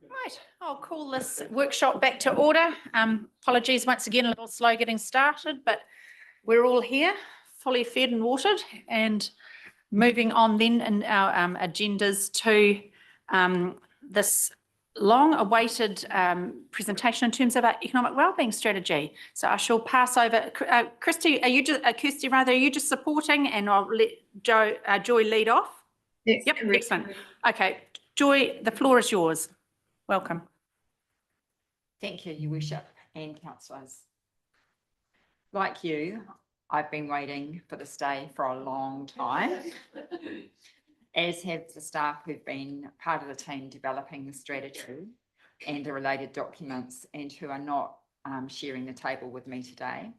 Right, I'll call this workshop back to order. Apologies once again, a little slow getting started, but we're all here, fully fed and watered, and moving on then in our agendas to this long-awaited presentation in terms of our economic wellbeing strategy. So I shall pass over. Kirsty, are you just supporting, and I'll let Joy lead off? Yes, yep, excellent. Okay, Joy, the floor is yours. Welcome. Thank you, Your Worship and councillors. Like you, I've been waiting for this day for a long time, as have the staff who've been part of the team developing the strategy and the related documents and who are not sharing the table with me today.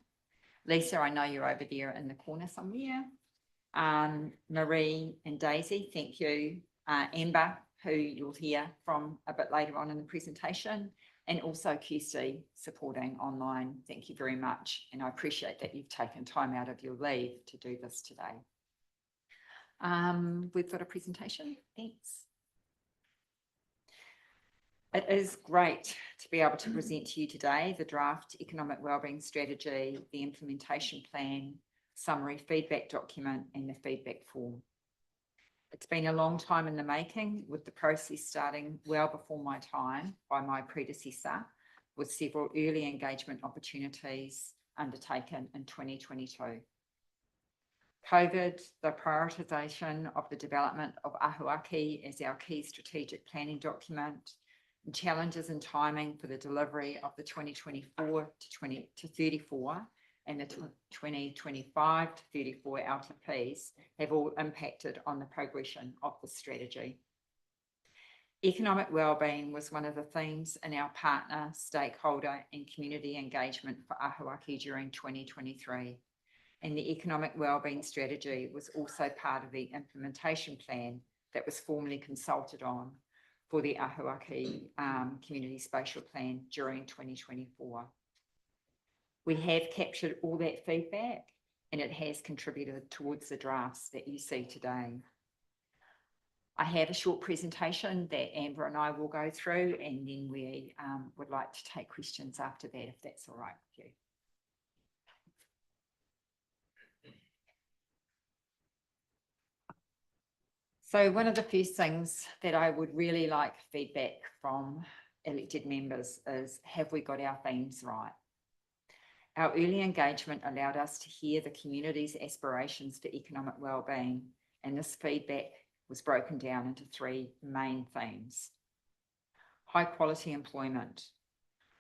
Lisa, I know you're over there in the corner somewhere. Marie and Daisy, thank you. Amber, who you'll hear from a bit later on in the presentation, and also Kirsty supporting online. Thank you very much. And I appreciate that you've taken time out of your leave to do this today. We've got a presentation. Thanks. It is great to be able to present to you today the draft economic wellbeing strategy, the implementation plan, summary feedback document, and the feedback form. It's been a long time in the making, with the process starting well before my time by my predecessor, with several early engagement opportunities undertaken in 2022. COVID, the prioritisation of the development of Ahuaki as our key strategic planning document, and challenges in timing for the delivery of the 2024 to 34 and the 2025 to 34 LTPs have all impacted on the progression of the strategy. Economic wellbeing was one of the themes in our partner, stakeholder and community engagement for Ahuaki during 2023. And the economic wellbeing strategy was also part of the implementation plan that was formally consulted on for the Ahuaki Community Spatial Plan during 2024. We have captured all that feedback, and it has contributed towards the drafts that you see today. I have a short presentation that Amber and I will go through, and then we would like to take questions after that, if that's all right with you. So one of the first things that I would really like feedback from elected members is, have we got our themes right? Our early engagement allowed us to hear the community's aspirations for economic wellbeing, and this feedback was broken down into three main themes. High quality employment.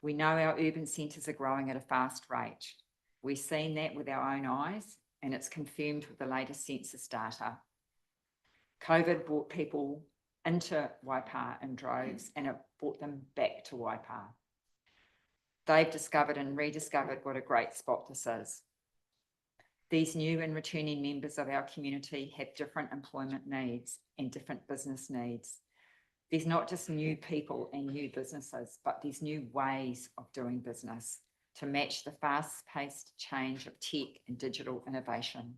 We know our urban centres are growing at a fast rate. We've seen that with our own eyes, and it's confirmed with the latest census data. COVID brought people into Waipa in droves, and it brought them back to Waipa. They've discovered and rediscovered what a great spot this is. These new and returning members of our community have different employment needs and different business needs. There's not just new people and new businesses, but there's new ways of doing business to match the fast-paced change of tech and digital innovation.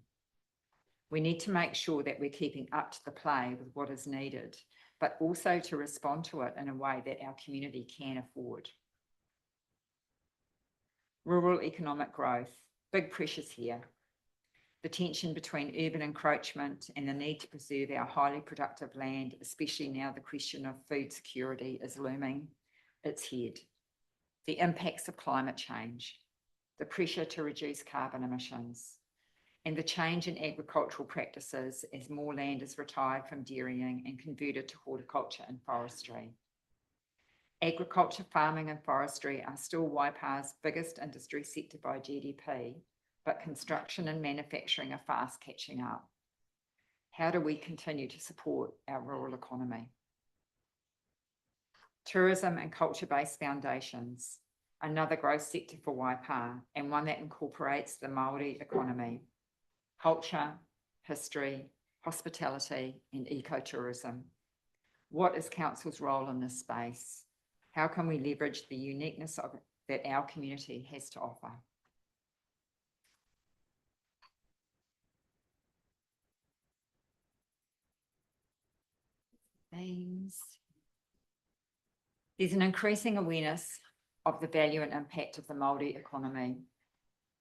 We need to make sure that we're keeping up to the play with what is needed, but also to respond to it in a way that our community can afford. Rural economic growth, big pressures here. The tension between urban encroachment and the need to preserve our highly productive land, especially now the question of food security is looming its head. The impacts of climate change, the pressure to reduce carbon emissions, and the change in agricultural practices as more land is retired from dairying and converted to horticulture and forestry. Agriculture, farming and forestry are still Waipa's biggest industry sector by GDP, but construction and manufacturing are fast catching up. How do we continue to support our rural economy? Tourism and culture-based foundations, another growth sector for Waipa, and one that incorporates the Māori economy, culture, history, hospitality and ecotourism. What is Council's role in this space? How can we leverage the uniqueness that our community has to offer? Themes. There's an increasing awareness of the value and impact of the Māori economy,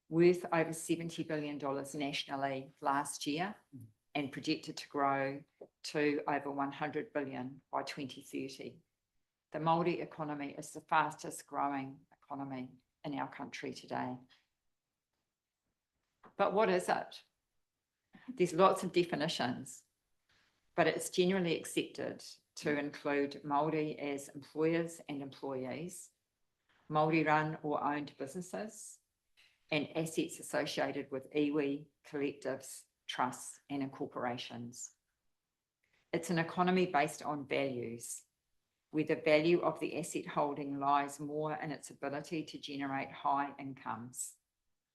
worth over $70 billion nationally last year and projected to grow to over 100 billion by 2030. The Māori economy is the fastest growing economy in our country today. But what is it? There's lots of definitions, but it's generally accepted to include Māori as employers and employees, Māori run or owned businesses, and assets associated with iwi, collectives, trusts, and incorporations. It's an economy based on values, where the value of the asset holding lies more in its ability to generate high incomes,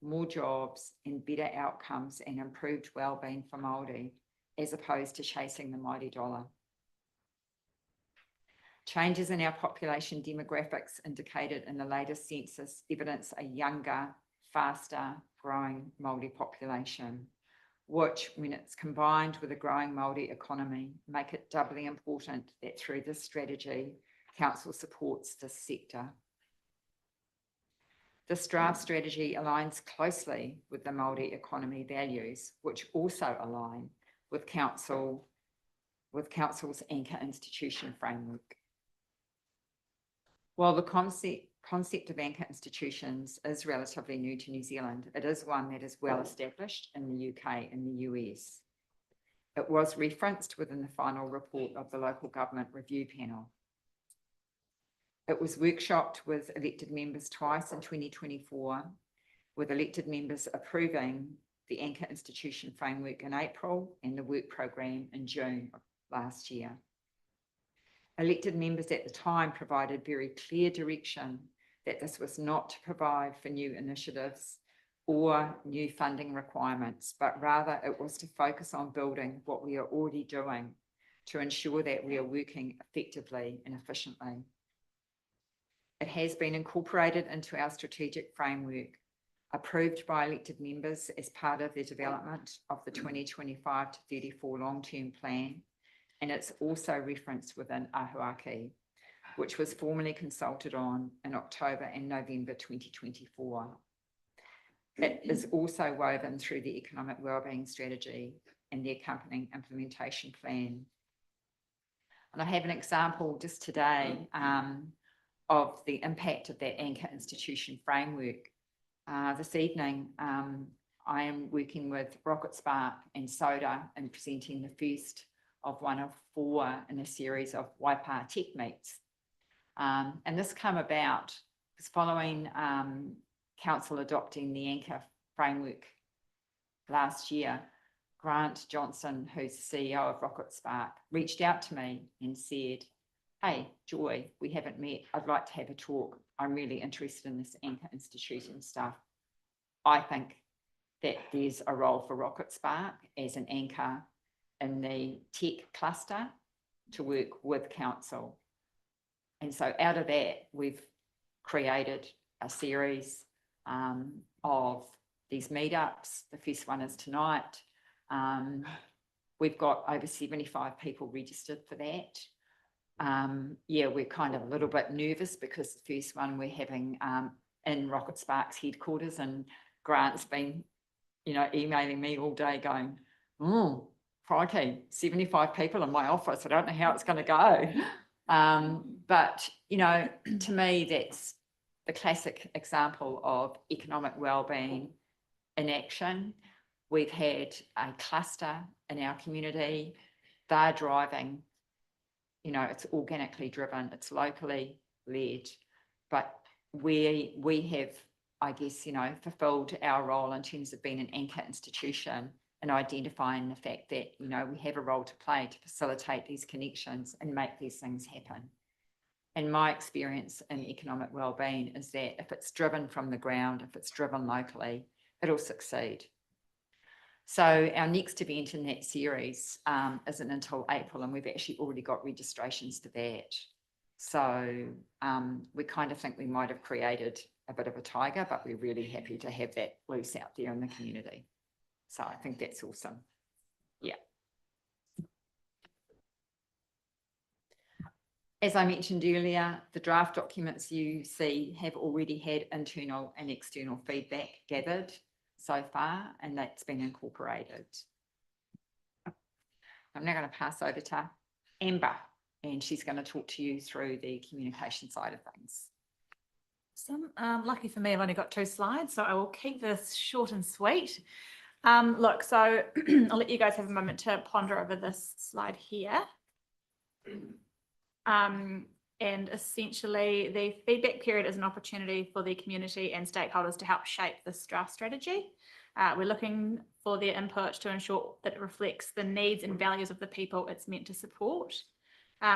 more jobs, and better outcomes and improved well-being for Māori, as opposed to chasing the mighty dollar. Changes in our population demographics indicated in the latest census evidence a younger, faster growing Māori population, which, when it's combined with a growing Māori economy, make it doubly important that through this strategy, Council supports this sector. This draft strategy aligns closely with the Māori economy values, which also align with Council's anchor institution framework. While the concept of anchor institutions is relatively new to New Zealand, it is one that is well established in the UK and the US. It was referenced within the final report of the Local Government Review Panel. It was workshopped with elected members twice in 2024, with elected members approving the anchor institution framework in April and the work programme in June of last year. Elected members at the time provided very clear direction that this was not to provide for new initiatives or new funding requirements, but rather it was to focus on building what we are already doing to ensure that we are working effectively and efficiently. It has been incorporated into our strategic framework, approved by elected members as part of the development of the 2025 to 34 long-term plan, and it's also referenced within Ahuaki, which was formally consulted on in October and November 2024. It is also woven through the economic wellbeing strategy and the accompanying implementation plan. And I have an example just today of the impact of that anchor institution framework. This evening, I am working with Rocket Spark and Soda in presenting the first of one of 4 in a series of Waipa Tech Meets. And this came about because following Council adopting the anchor framework last year, Grant Johnson, who's the CEO of Rocket Spark, reached out to me and said, "Hey, Joy, we haven't met. I'd like to have a talk. I'm really interested in this anchor institution stuff. I think that there's a role for Rocket Spark as an anchor in the tech cluster to work with Council." And so out of that, we've created a series of these meetups. The first one is tonight. We've got over 75 people registered for that. Yeah, we're kind of a little bit nervous because the first one we're having in Rocket Spark's headquarters, and Grant's been, emailing me all day going, "Oh, crikey, 75 people in my office. I don't know how it's going to go." But, to me, that's the classic example of economic wellbeing in action. We've had a cluster in our community. They're driving, it's organically driven, it's locally led, but we have, I guess, fulfilled our role in terms of being an anchor institution and identifying the fact that, we have a role to play to facilitate these connections and make these things happen. And my experience in economic wellbeing is that if it's driven from the ground, if it's driven locally, it'll succeed. So our next event in that series isn't until April, and we've actually already got registrations for that. So we kind of think we might have created a bit of a tiger, but we're really happy to have that loose out there in the community. So I think that's awesome. Yeah. As I mentioned earlier, the draft documents you see have already had internal and external feedback gathered so far, and that's been incorporated. I'm now going to pass over to Amber, and she's going to talk to you through the communication side of things. Lucky for me, I've only got 2 slides, so I will keep this short and sweet. Look, so I'll let you guys have a moment to ponder over this slide here. And essentially, the feedback period is an opportunity for the community and stakeholders to help shape this draft strategy. We're looking for their input to ensure that it reflects the needs and values of the people it's meant to support.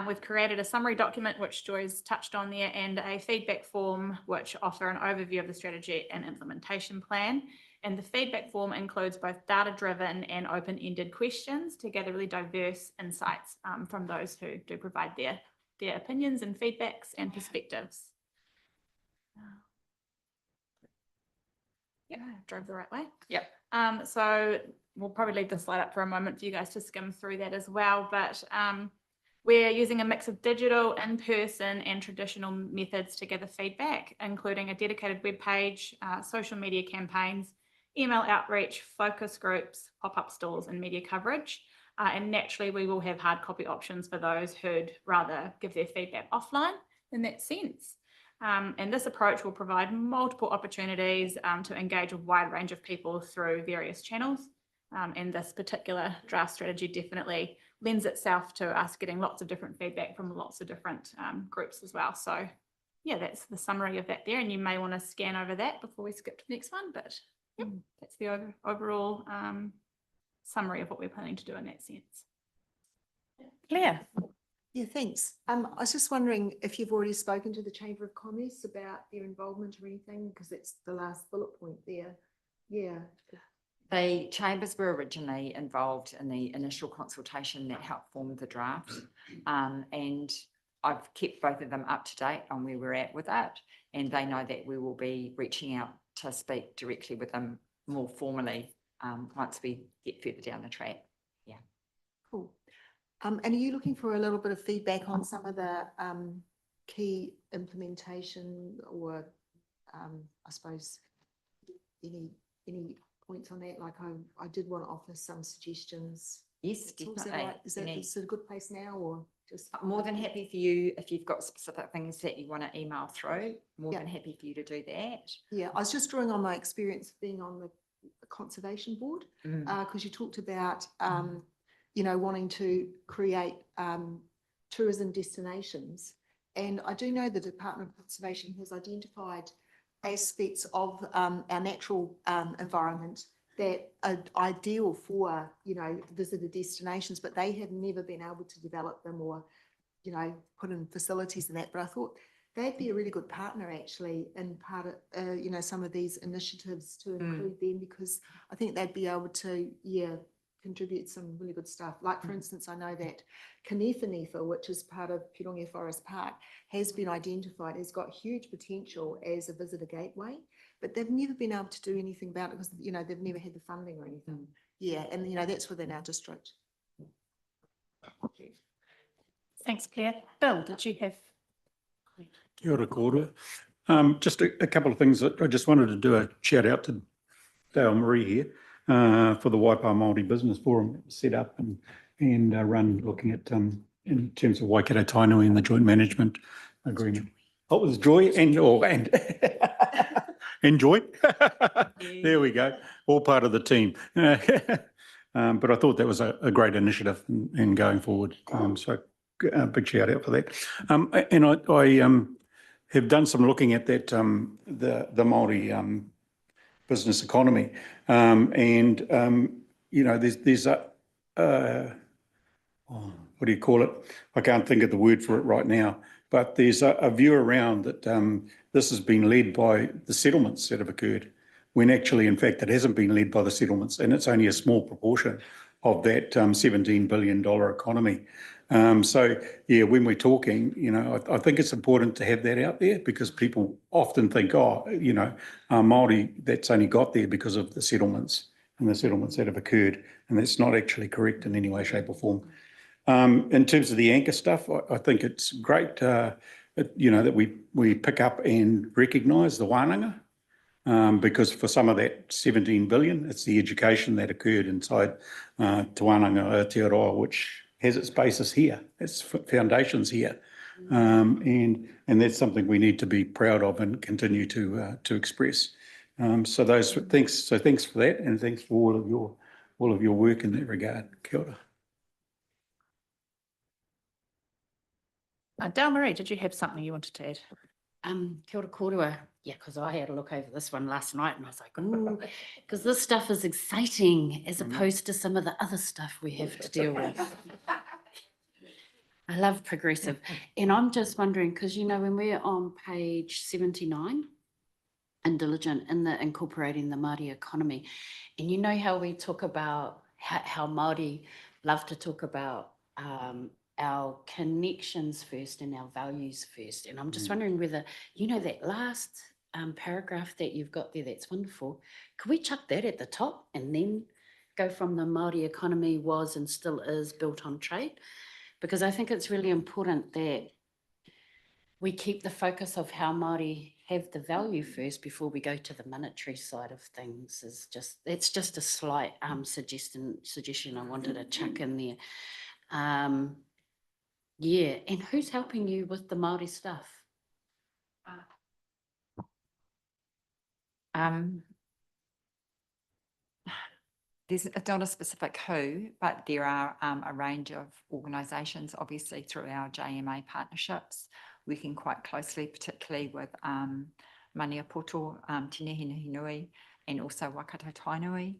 We've created a summary document, which Joy's touched on there, and a feedback form, which offer an overview of the strategy and implementation plan. And the feedback form includes both data-driven and open-ended questions to gather really diverse insights from those who do provide their opinions and feedbacks and perspectives. Yeah, drove the right way. Yep. So we'll probably leave this slide up for a moment for you guys to skim through that as well. But we're using a mix of digital, in-person and traditional methods to gather feedback, including a dedicated web page, social media campaigns, email outreach, focus groups, pop-up stores and media coverage. And naturally, we will have hard copy options for those who'd rather give their feedback offline in that sense. And this approach will provide multiple opportunities to engage a wide range of people through various channels. And this particular draft strategy definitely lends itself to us getting lots of different feedback from lots of different groups as well. So yeah, that's the summary of that there. And you may want to scan over that before we skip to the next one, but yep, that's the overall summary of what we're planning to do in that sense. Claire. Yeah, thanks. I was just wondering if you've already spoken to the Chamber of Commerce about their involvement or anything, because it's the last bullet point there. Yeah. The chambers were originally involved in the initial consultation that helped form the draft. And I've kept both of them up to date on where we're at with that. And they know that we will be reaching out to speak directly with them more formally once we get further down the track. Yeah. Cool. And are you looking for a little bit of feedback on some of the key implementation or I suppose any points on that? Like I did want to offer some suggestions. Yes, definitely. Is it a good place now or just? More than happy for you, if you've got specific things that you want to email through, more than happy for you to do that. Yeah, I was just drawing on my experience of being on the conservation board because you talked about you know, wanting to create tourism destinations. And I do know the Department of Conservation has identified aspects of our natural environment that are ideal for, you know, visitor destinations, but they have never been able to develop them or, you know, put in facilities and that. But I thought they'd be a really good partner actually in part of, you know, some of these initiatives to include them, because I think they'd be able to, contribute some really good stuff. Like, for instance, I know that Kanefa, which is part of Pirongia Forest Park, has been identified, has got huge potential as a visitor gateway, but they've never been able to do anything about it because, you know, they've never had the funding or anything. Yeah, and, you know, that's within our district. Thanks, Claire. Bill, did you have? Kia ora kōrua. Just a couple of things that I just wanted to do a shout out to Dale Marie here for the Waipa Māori Business Forum that was set up and run looking at in terms of Waikato Tainui and the joint management agreement. Oh, it was Joy and Joy. There we go. All part of the team. But I thought that was a great initiative in going forward. So a big shout out for that. And I have done some looking at that the Māori business economy, and you know, there's a what do you call it? I can't think of the word for it right now, but there's a view around that this has been led by the settlements that have occurred, when actually, in fact, it hasn't been led by the settlements, and it's only a small proportion of that $17 billion economy. So yeah, when we're talking, you know, I think it's important to have that out there, because people often think, oh, you know, Māori, that's only got there because of the settlements and the settlements that have occurred, and that's not actually correct in any way, shape or form. In terms of the anchor stuff, I think it's great, that we pick up and recognise the wānanga. Because for some of that 17 billion, it's the education that occurred inside Te Wānanga Aotearoa, which has its basis here, its foundations here. And that's something we need to be proud of and continue to express. So thanks for that, and thanks for all of your work in that regard. Kia ora. Dale Marie, did you have something you wanted to add? Kia ora kōrua. Yeah, because I had a look over this one last night and I was like, ooh, because this stuff is exciting as opposed to some of the other stuff we have to deal with. I love progressive. And I'm just wondering, because, when we're on page 79, and diligent in the incorporating the Māori economy, and how we talk about how Māori love to talk about our connections first and our values first. And I'm just wondering whether, that last paragraph that you've got there, that's wonderful. Could we chuck that at the top and then go from the Māori economy was and still is built on trade? Because I think it's really important that we keep the focus of how Māori have the value first before we go to the monetary side of things. It's just a slight suggestion I wanted to chuck in there. Yeah, and who's helping you with the Māori stuff? There's not a specific who, but there are a range of organisations, obviously through our JMA partnerships, working quite closely, particularly with Maniapoto, Te Nehinui, and also Waikato Tainui.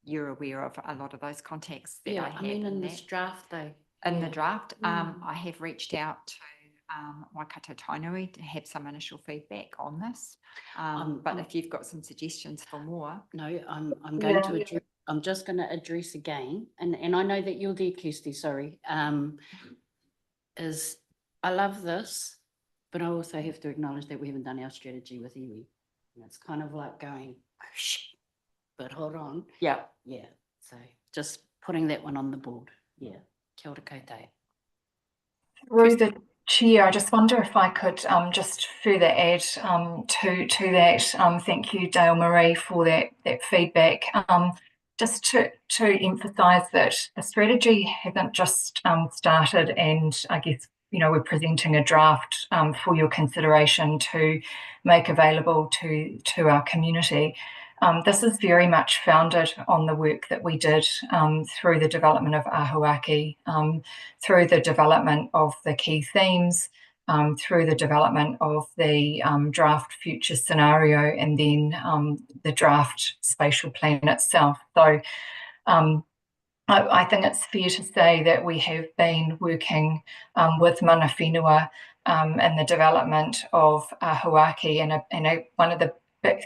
You're aware of a lot of those contacts that I have in this draft though. In the draft, I have reached out to Waikato Tainui to have some initial feedback on this. But if you've got some suggestions for more. No, I'm going to address, I'm just going to address again, and I know that you're there, Kirsty, sorry, is I love this, but I also have to acknowledge that we haven't done our strategy with iwi. And it's kind of like going, oh, shit, but hold on. Yeah. Yeah, so just putting that one on the board. Yeah, kia ora koutou. Through the chair, I just wonder if I could just further add to that. Thank you, Dale Marie, for that feedback. Just to emphasise that the strategy hasn't just started, and I guess we're presenting a draft for your consideration to make available to our community. This is very much founded on the work that we did through the development of Ahuaki, through the development of the key themes, through the development of the draft future scenario, and then the draft spatial plan itself. So I think it's fair to say that we have been working with mana whenua in the development of Ahuaki, and one of the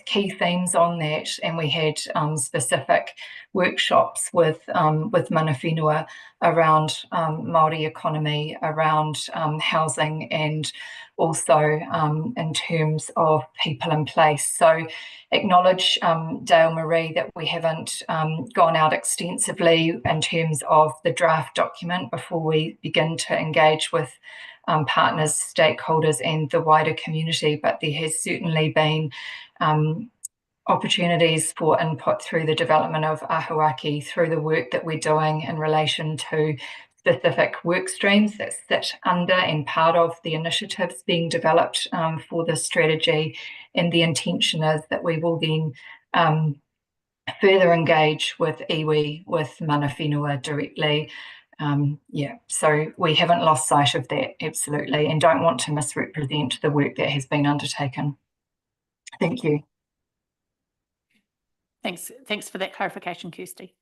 key themes on that, and we had specific workshops with mana whenua around Māori economy, around housing, and also in terms of people in place. So acknowledge, Dale Marie, that we haven't gone out extensively in terms of the draft document before we begin to engage with partners, stakeholders, and the wider community, but there has certainly been opportunities for input through the development of Ahuaki, through the work that we're doing in relation to specific work streams that sit under and part of the initiatives being developed for this strategy. And the intention is that we will then further engage with iwi, with mana whenua directly. So we haven't lost sight of that, absolutely, and don't want to misrepresent the work that has been undertaken. Thank you. Thanks for that clarification, Kirsty.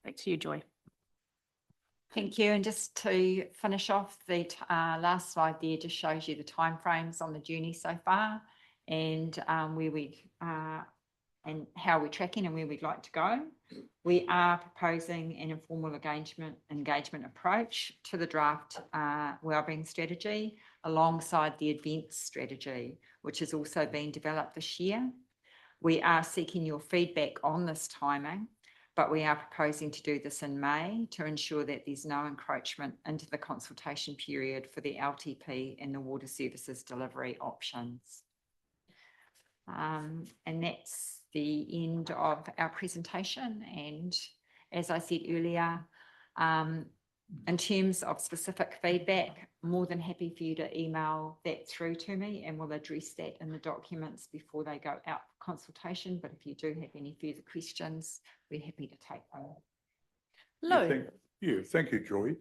Back to you, Joy. Thank you. And just to finish off, the last slide there just shows you the timeframes on the journey so far, and where we and how we're tracking and where we'd like to go. We are proposing an informal engagement approach to the draft wellbeing strategy alongside the events strategy, which has also been developed this year. We are seeking your feedback on this timing, but we are proposing to do this in May to ensure that there's no encroachment into the consultation period for the LTP and the water services delivery options. And that's the end of our presentation. And as I said earlier, in terms of specific feedback, more than happy for you to email that through to me, and we'll address that in the documents before they go out for consultation. But if you do have any further questions, we're happy to take them. Lou, Thank you, Joy.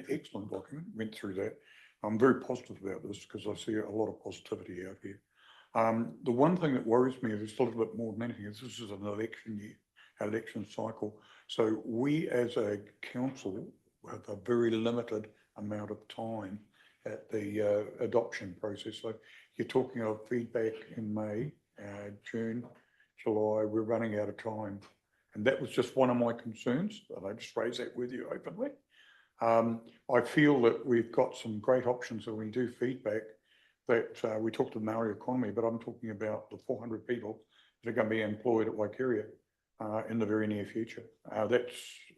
Excellent document, went through that. I'm very positive about this because I see a lot of positivity out here. The one thing that worries me is a little bit more than anything is this is an election year, election cycle. So we as a council have a very limited amount of time at the adoption process. So you're talking of feedback in May, June, July, we're running out of time. And that was just one of my concerns, and I just raise that with you openly. I feel that we've got some great options when we do feedback that we talked to the Maori economy, but I'm talking about the 400 people that are going to be employed at Waikeria in the very near future. That's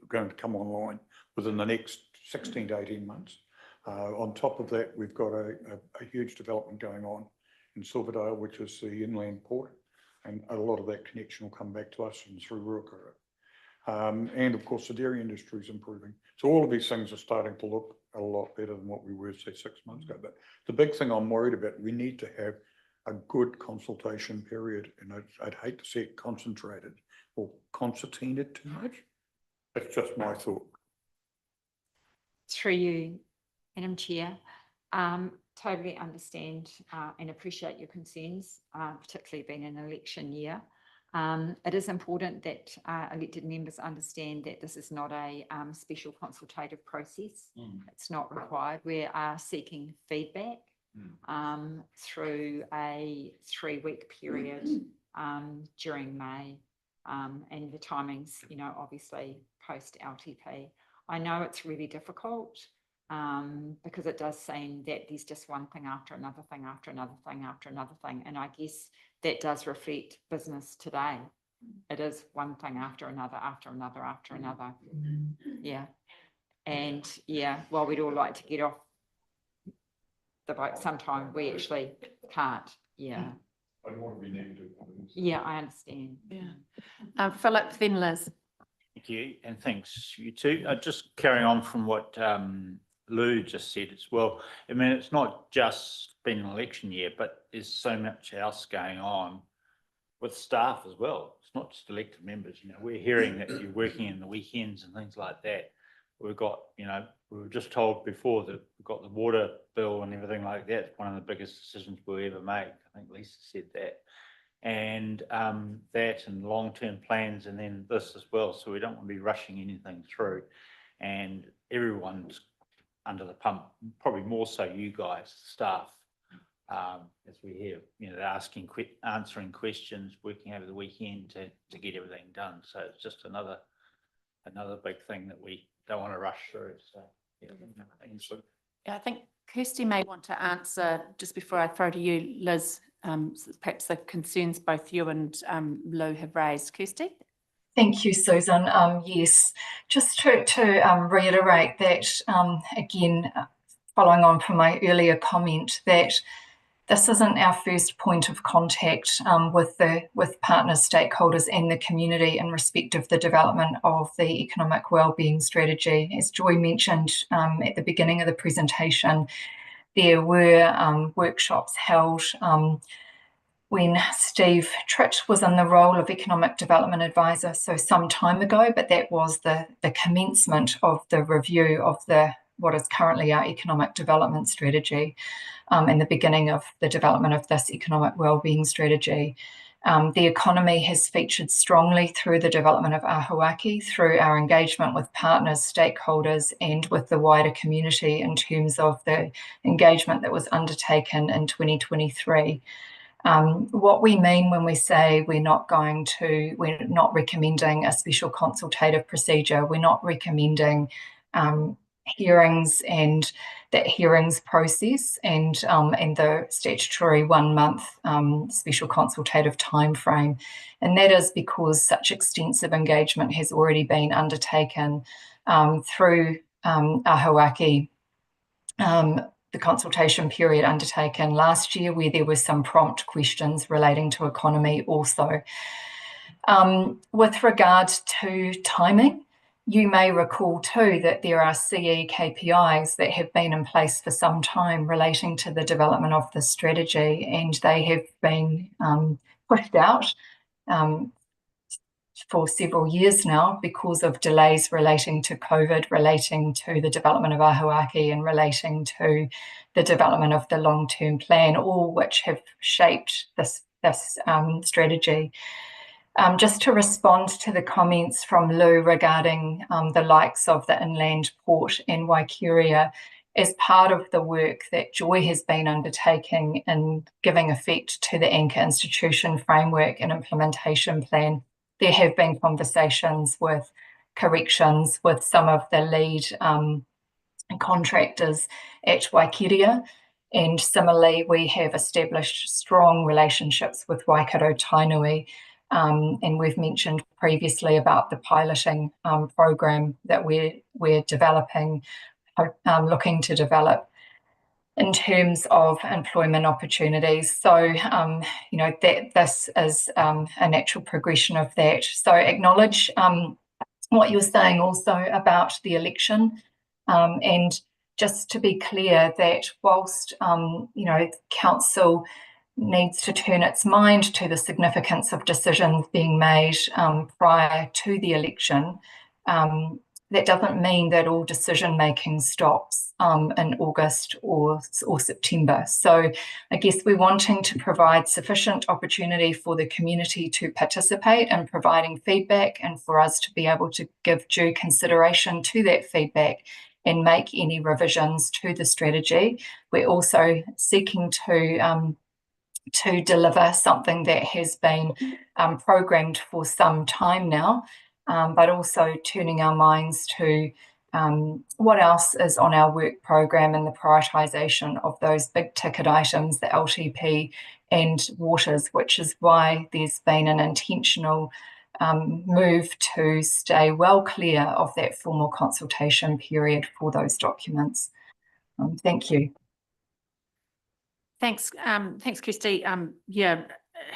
going to come online within the next 16 to 18 months. On top of that, we've got a huge development going on in Silverdale, which is the inland port, and a lot of that connection will come back to us and through Ruakura. And of course, the dairy industry is improving. So all of these things are starting to look a lot better than what we were, say, 6 months ago. But the big thing I'm worried about, we need to have a good consultation period, and I'd hate to see it concentrated or concertinaed too much. That's just my thought. Through you, Madam Chair, totally understand and appreciate your concerns, particularly being an election year. It is important that elected members understand that this is not a special consultative process. It's not required. We are seeking feedback through a 3-week period during May, and the timings, you know, obviously post LTP. I know it's really difficult because it does seem that there's just one thing after another thing after another thing after another thing, and I guess that does reflect business today. It is one thing after another, after another, after another. Yeah. And yeah, while we'd all like to get off the boat, sometimes we actually can't. Yeah. I don't want to be negative. Yeah, I understand. Yeah. Philip, then Liz. Thank you, and thanks you too. Just carrying on from what Lou just said as well. I mean, it's not just been an election year, but there's so much else going on with staff as well. It's not just elected members. You know, we're hearing that you're working in the weekends and things like that. We've got, you know, we were just told before that we've got the water bill and everything like that. It's one of the biggest decisions we'll ever make. I think Lisa said that. And that and long-term plans, and then this as well. So we don't want to be rushing anything through, and everyone's under the pump, probably more so you guys, staff, as we hear, you know, they're answering questions, working over the weekend to get everything done. So it's just another big thing that we don't want to rush through. So yeah, I think Kirsty may want to answer just before I throw to you, Liz, perhaps the concerns both you and Lou have raised. Kirsty? Thank you, Susan. Yes, just to reiterate that, again, following on from my earlier comment, that this isn't our first point of contact with partners, stakeholders and the community in respect of the development of the economic wellbeing strategy. As Joy mentioned at the beginning of the presentation, there were workshops held when Steve Tritt was in the role of Economic Development Advisor, so some time ago, but that was the commencement of the review of what is currently our economic development strategy, and the beginning of the development of this economic wellbeing strategy. The economy has featured strongly through the development of Ahuaki, through our engagement with partners, stakeholders, and with the wider community in terms of the engagement that was undertaken in 2023. What we mean when we say we're not recommending a special consultative procedure, we're not recommending hearings and that hearings process and the statutory 1 month special consultative timeframe. And that is because such extensive engagement has already been undertaken through Ahawaki, the consultation period undertaken last year, where there were some prompt questions relating to economy also. With regard to timing, you may recall too that there are CE KPIs that have been in place for some time relating to the development of the strategy, and they have been pushed out for several years now because of delays relating to COVID, relating to the development of Ahawaki, and relating to the development of the long-term plan, all which have shaped this strategy. Just to respond to the comments from Lou regarding the likes of the inland port and Waikaria, as part of the work that Joy has been undertaking in giving effect to the Anchor Institution Framework and Implementation Plan, there have been conversations with corrections with some of the lead contractors at Waikaria. And similarly, we have established strong relationships with Waikato Tainui. And we've mentioned previously about the piloting program that we're developing, looking to develop in terms of employment opportunities. So, you know, that this is a natural progression of that. So acknowledge what you were saying also about the election, and just to be clear that whilst, you know, council needs to turn its mind to the significance of decisions being made prior to the election, that doesn't mean that all decision making stops in August or September. So I guess we're wanting to provide sufficient opportunity for the community to participate in providing feedback, and for us to be able to give due consideration to that feedback and make any revisions to the strategy. We're also seeking to deliver something that has been programmed for some time now, but also turning our minds to what else is on our work program and the prioritisation of those big ticket items, the LTP and waters, which is why there's been an intentional move to stay well clear of that formal consultation period for those documents. Thank you. Thanks, Kirsty. Yeah,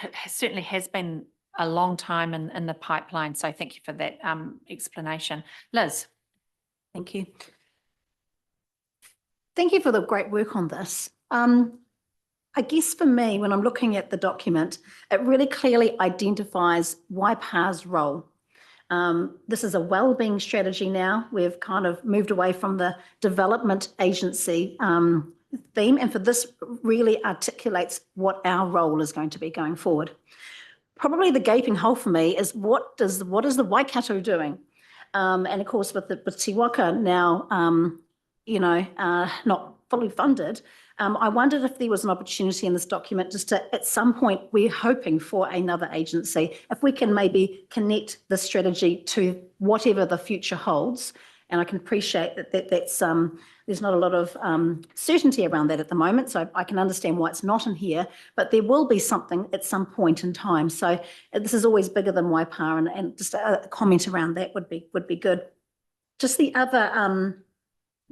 it certainly has been a long time in the pipeline, so thank you for that explanation. Liz. Thank you. Thank you for the great work on this. I guess for me, when I'm looking at the document, it really clearly identifies Waipa's role. This is a wellbeing strategy now. We've kind of moved away from the development agency theme, and for this really articulates what our role is going to be going forward. Probably the gaping hole for me is what is the Waikato doing? And of course, with Te Waka now, you know, not fully funded, I wondered if there was an opportunity in this document just to, at some point, we're hoping for another agency, if we can maybe connect the strategy to whatever the future holds. And I can appreciate that that's there's not a lot of certainty around that at the moment, so I can understand why it's not in here, but there will be something at some point in time. So this is always bigger than Waipa, and just a comment around that would be good. Just the other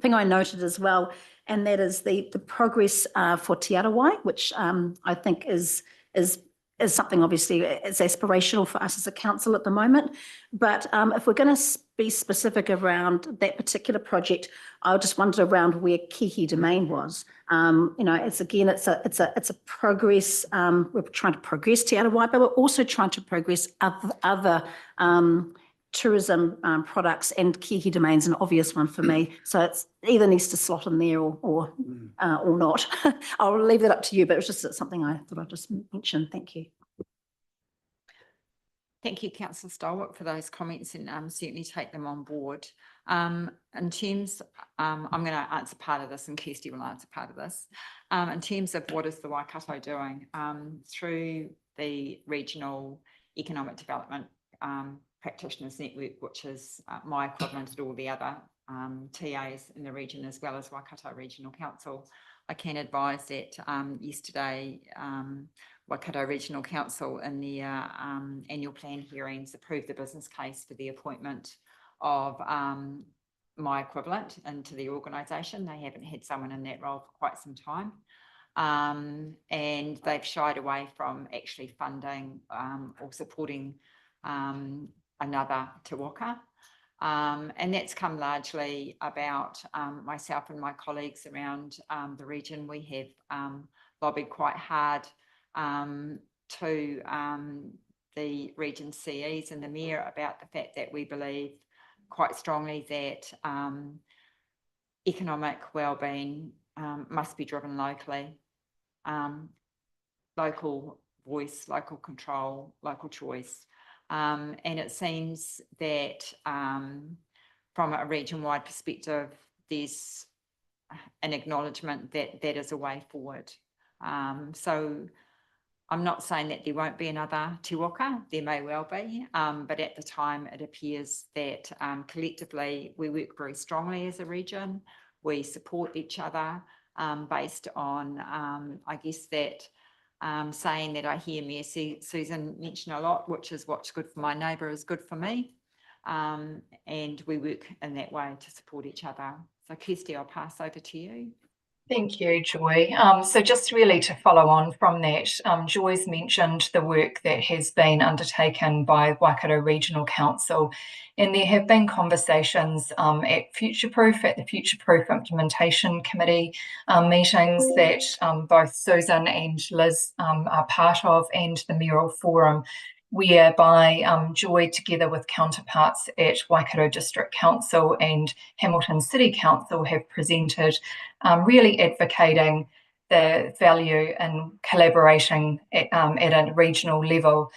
thing I noted as well, and that is the progress for Te Arawai, which I think is something obviously it's aspirational for us as a council at the moment. But if we're going to be specific around that particular project, I just wondered around where Kihi Domain was. You know, it's a progress. We're trying to progress Te Arawai, but we're also trying to progress other tourism products, and Kihi Domain's an obvious one for me. So it's either needs to slot in there or not. I'll leave that up to you, but it was just something I thought I'd just mention. Thank you. Thank you, Councillor Stalwart, for those comments, and certainly take them on board. In terms, I'm going to answer part of this, and Kirsty will answer part of this. In terms of what is the Waikato doing, through the Regional Economic Development Practitioners Network, which is my equivalent to all the other TAs in the region as well as Waikato Regional Council. I can advise that yesterday Waikato Regional Council in their annual plan hearings approved the business case for the appointment of my equivalent into the organisation. They haven't had someone in that role for quite some time. And they've shied away from actually funding or supporting another Te Waka. And that's come largely about myself and my colleagues around the region. We have lobbied quite hard to the region CEs and the Mayor about the fact that we believe quite strongly that economic wellbeing must be driven locally. Local voice, local control, local choice. And it seems that from a region-wide perspective, there's an acknowledgement that that is a way forward. So I'm not saying that there won't be another Te Waka, there may well be, but at the time it appears that collectively we work very strongly as a region. We support each other based on, I guess that saying that I hear Mayor Susan mention a lot, which is what's good for my neighbour is good for me. And we work in that way to support each other. So Kirsty, I'll pass over to you. Thank you, Joy. So just really to follow on from that, Joy's mentioned the work that has been undertaken by Waikato Regional Council, and there have been conversations at the Future Proof Implementation Committee meetings that both Susan and Liz are part of, and the Mayoral Forum, whereby Joy, together with counterparts at Waikato District Council and Hamilton City Council, have presented really advocating the value in collaborating at a regional level.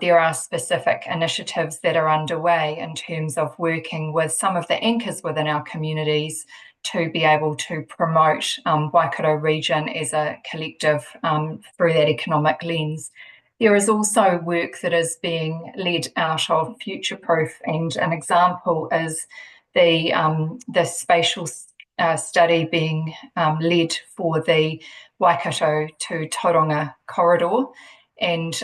There are specific initiatives that are underway in terms of working with some of the anchors within our communities to be able to promote Waikato region as a collective through that economic lens. There is also work that is being led out of Future Proof, and an example is the spatial study being led for the Waikato to Tauranga corridor. And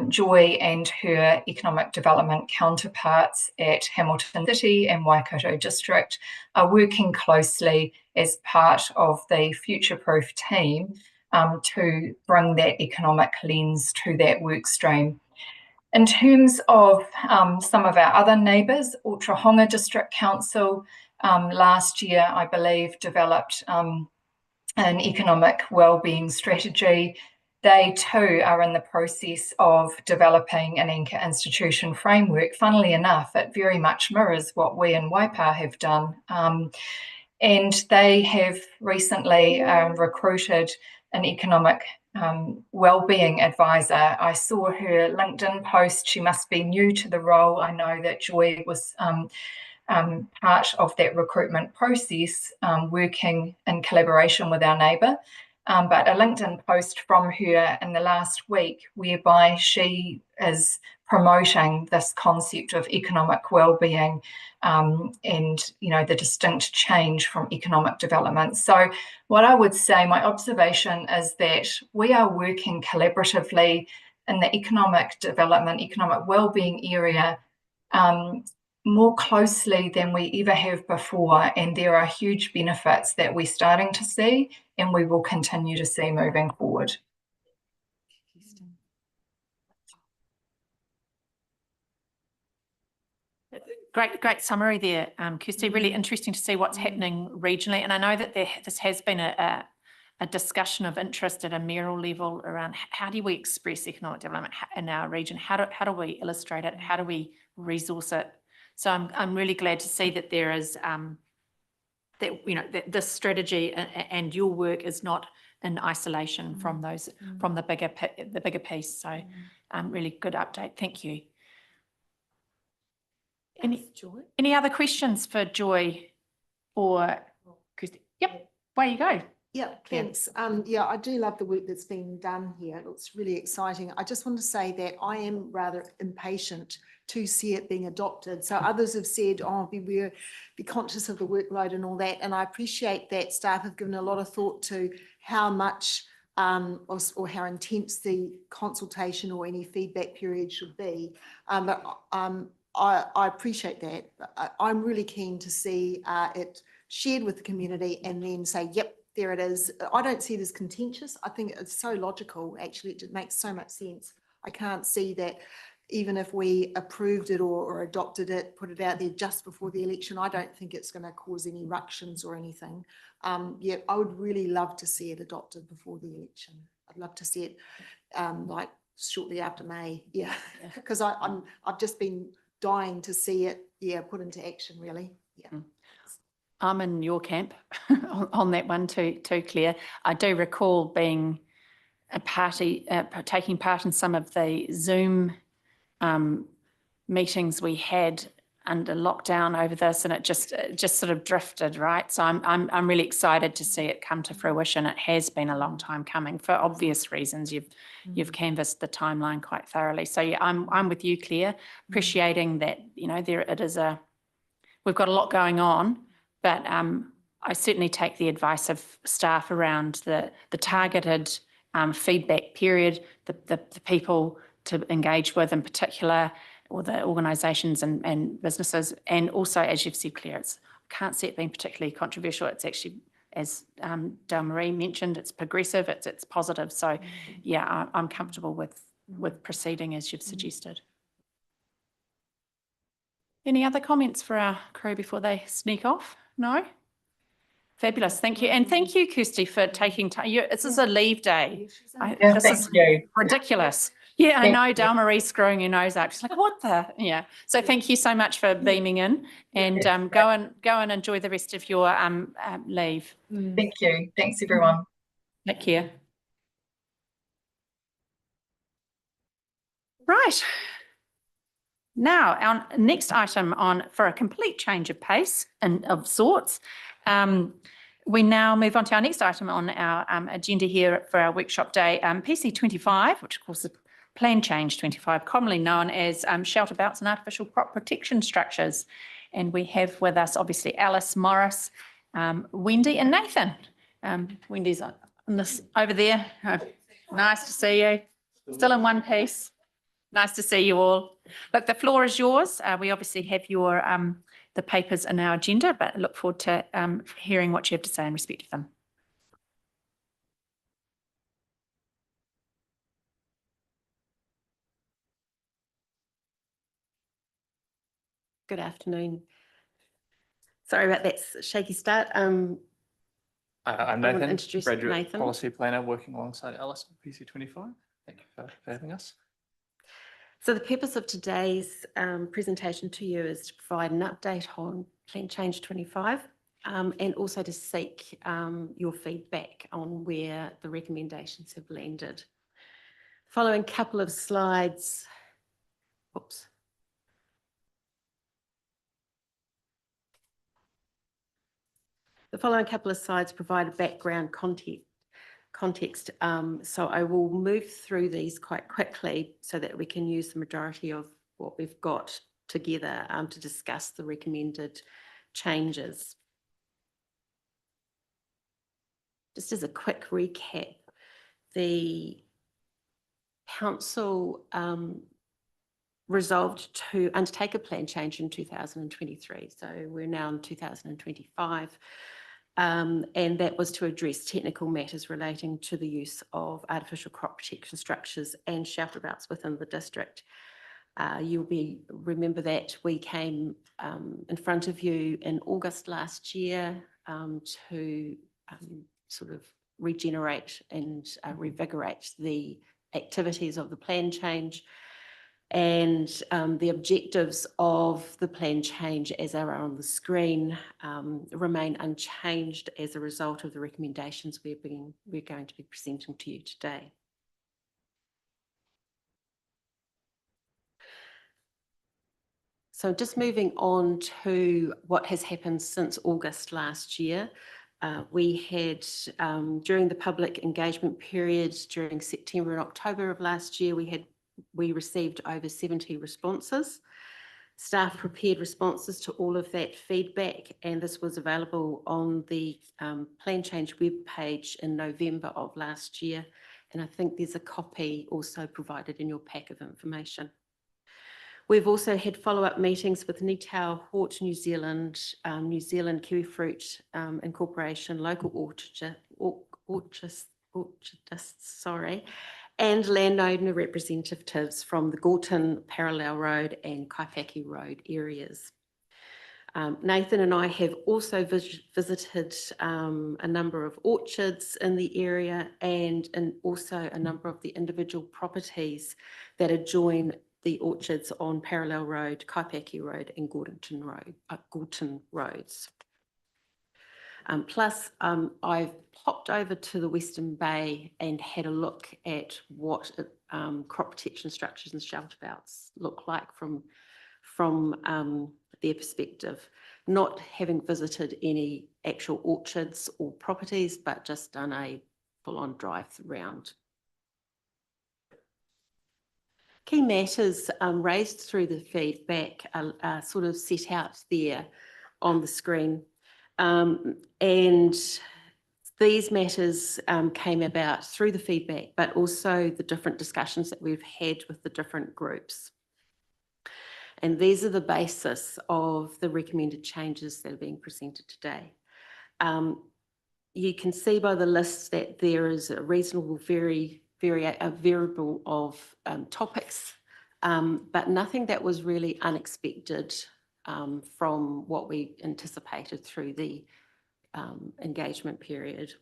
Joy and her economic development counterparts at Hamilton City and Waikato District are working closely as part of the Future Proof team to bring that economic lens to that work stream. In terms of some of our other neighbours, Otahonga District Council last year, I believe, developed an economic wellbeing strategy. They too are in the process of developing an anchor institution framework. Funnily enough, it very much mirrors what we in Waipa have done. And they have recently recruited an economic wellbeing advisor. I saw her LinkedIn post. She must be new to the role. I know that Joy was part of that recruitment process, working in collaboration with our neighbour. But a LinkedIn post from her in the last week whereby she is promoting this concept of economic well-being and, you know, the distinct change from economic development. So what I would say, my observation is that we are working collaboratively in the economic development, economic well-being area more closely than we ever have before, and there are huge benefits that we're starting to see and we will continue to see moving forward. Great summary there, Kirsty. Really interesting to see what's happening regionally. And I know that this has been a discussion of interest at a mayoral level around how do we express economic development in our region? How do we illustrate it? How do we resource it? So I'm really glad to see that there is that, you know, that this strategy and your work is not in isolation from those from the bigger piece. So really good update. Thank you. Any other questions for Joy or Kirsty? Yep, away you go. Yeah, Yeah. thanks. Yeah, I do love the work that's being done here. It looks really exciting. I just want to say that I am rather impatient to see it being adopted. So others have said, oh, be conscious of the workload and all that. And I appreciate that staff have given a lot of thought to how much or how intense the consultation or any feedback period should be. I appreciate that. I'm really keen to see it shared with the community and then say, yep, there it is. I don't see it as contentious. I think it's so logical, actually. It makes so much sense. I can't see that even if we approved it or adopted it, put it out there just before the election, I don't think it's going to cause any ructions or anything. Yeah, I would really love to see it adopted before the election. I'd love to see it like shortly after May. Yeah, because I've just been dying to see it, yeah, put into action, really. Yeah. I'm in your camp on that one too, Claire. I do recall being a party, taking part in some of the Zoom meetings we had under lockdown over this, and it just sort of drifted, right? So I'm really excited to see it come to fruition. It has been a long time coming for obvious reasons. You've canvassed the timeline quite thoroughly. So yeah, I'm with you, Claire, appreciating that, you know, we've got a lot going on, but I certainly take the advice of staff around the targeted feedback period, the people to engage with in particular, or the organisations and businesses. And also, as you've said, Claire, I can't see it being particularly controversial. It's actually, as Dale Marie mentioned, it's progressive, it's positive. So yeah, I'm comfortable with proceeding as you've suggested. Any other comments for our crew before they sneak off? No? Fabulous, thank you. And thank you, Kirsty, for taking time. This is a leave day. Yeah, This thank is you. ridiculous. Yeah, I Thank know, you. Dale Marie's screwing her nose up. She's like, what the? Yeah. So thank you so much for beaming in, and go and enjoy the rest of your leave. Thank you. Thanks, everyone. Take care. Right. Now, our next item for a complete change of pace and of sorts, we now move on to our next item on our agenda here for our workshop day, PC 25, which of course is Plan Change 25, commonly known as shelter belts and artificial crop protection structures. And we have with us, obviously, Alice, Morris, Wendy and Nathan. Wendy's on this over there. Nice to see you. Still in one piece. Nice to see you all. Look, the floor is yours. We obviously have your the papers in our agenda, but I look forward to hearing what you have to say in respect of them. Good afternoon. Sorry about that shaky start. I'm want to Nathan, introduce graduate Nathan. policy planner working alongside Alice at PC 25. Thank you for having us. So the purpose of today's presentation to you is to provide an update on Plan Change 25 and also to seek your feedback on where the recommendations have landed. Following a couple of slides, oops. The following couple of slides provide a background context. So I will move through these quite quickly so that we can use the majority of what we've got together to discuss the recommended changes. Just as a quick recap, the council resolved to undertake a plan change in 2023. So we're now in 2025. And that was to address technical matters relating to the use of artificial crop protection structures and shelter belts within the district. You'll remember that we came in front of you in August last year to sort of regenerate and revigorate the activities of the plan change. And the objectives of the plan change, as are on the screen, remain unchanged as a result of the recommendations we're going to be presenting to you today. So just moving on to what has happened since August last year. We had, during the public engagement period, during September and October of last year, we received over 70 responses. Staff prepared responses to all of that feedback, and this was available on the Plan Change webpage in November of last year. And I think there's a copy also provided in your pack of information. We've also had follow-up meetings with Nitau, Hort New Zealand, New Zealand Kiwifruit Incorporation, local orchardists, and landowner representatives from the Gorton Parallel Road and Kaipaki Road areas. Nathan and I have also visited a number of orchards in the area and also a number of the individual properties that adjoin the orchards on Parallel Road, Kaipaki Road and Gorton Roads. Plus, I've popped over to the Western Bay and had a look at what crop protection structures and shelter belts look like from their perspective, not having visited any actual orchards or properties, but just done a full-on drive round. Key matters raised through the feedback are sort of set out there on the screen. And these matters came about through the feedback, but also the different discussions that we've had with the different groups. And these are the basis of the recommended changes that are being presented today. You can see by the list that there is a reasonable variable of topics, but nothing that was really unexpected from what we anticipated through the engagement period.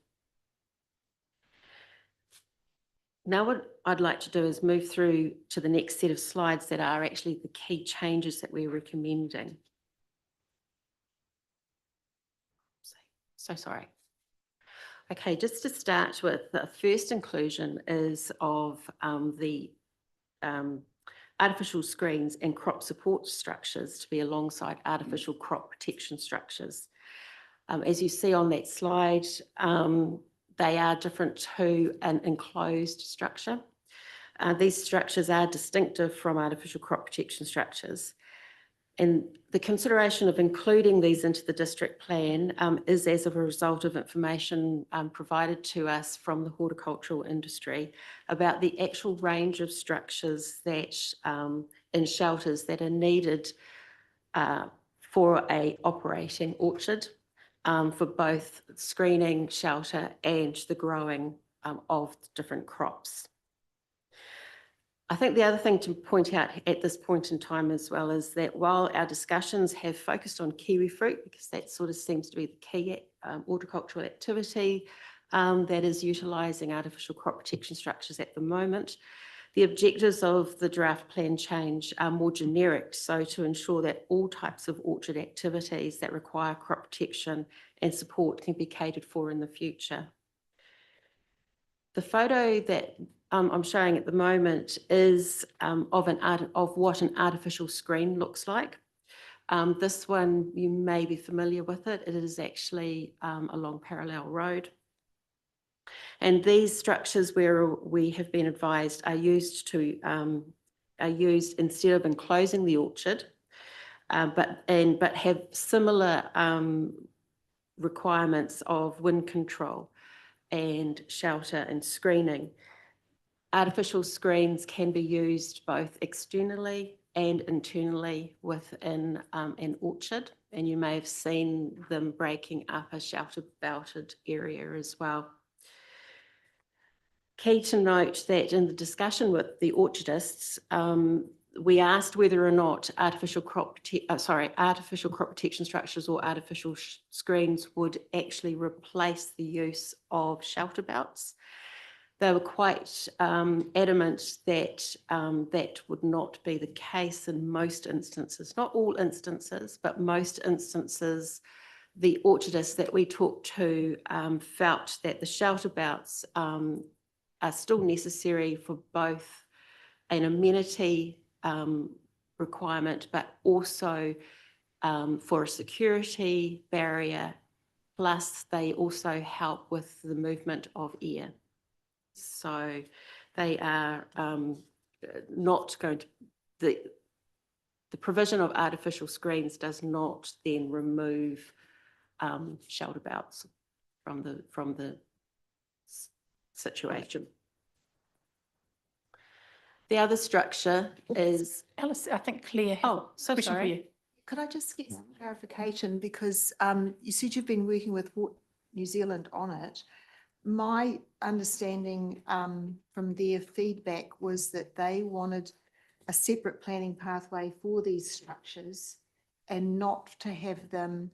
Now what I'd like to do is move through to the next set of slides that are actually the key changes that we're recommending. So sorry. Okay, just to start with, the first inclusion is of the artificial screens and crop support structures to be alongside artificial crop protection structures. As you see on that slide, they are different to an enclosed structure. These structures are distinctive from artificial crop protection structures. And the consideration of including these into the district plan is as a result of information provided to us from the horticultural industry about the actual range of structures that in shelters that are needed for a operating orchard for both screening, shelter and the growing of different crops. I think the other thing to point out at this point in time as well is that while our discussions have focused on kiwifruit, because that sort of seems to be the key horticultural activity that is utilising artificial crop protection structures at the moment, the objectives of the draft plan change are more generic, so to ensure that all types of orchard activities that require crop protection and support can be catered for in the future. The photo that I'm showing at the moment is of what an artificial screen looks like. This one, you may be familiar with it. It is actually along Parallel Road. And these structures, where we have been advised, are used instead of enclosing the orchard, but have similar requirements of wind control and shelter and screening. Artificial screens can be used both externally and internally within an orchard, and you may have seen them breaking up a shelter belted area as well. Key to note that in the discussion with the orchardists, we asked whether or not artificial crop protection structures or artificial screens would actually replace the use of shelter belts. They were quite adamant that that would not be the case in most instances, not all instances, but most instances. The orchardists that we talked to felt that the shelter belts are still necessary for both an amenity requirement, but also for a security barrier, plus they also help with the movement of air. So they are not going to, the provision of artificial screens does not then remove shelter belts from the situation. The other structure is, Alice, I think Claire. oh, so Question for sorry. you. Could I just get some clarification, because you said you've been working with New Zealand on it. My understanding from their feedback was that they wanted a separate planning pathway for these structures and not to have them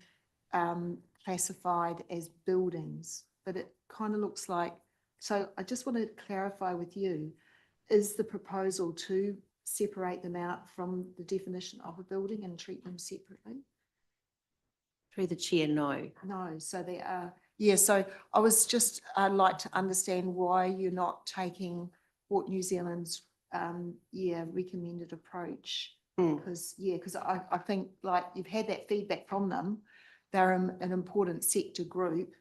classified as buildings. But it kind of looks like, so I just want to clarify with you, is the proposal to separate them out from the definition of a building and treat them separately? Through the chair, no. No, so they are, yeah, so I was just, I'd like to understand why you're not taking what New Zealand's, recommended approach. Because, because I think like you've had that feedback from them, they're an important sector group.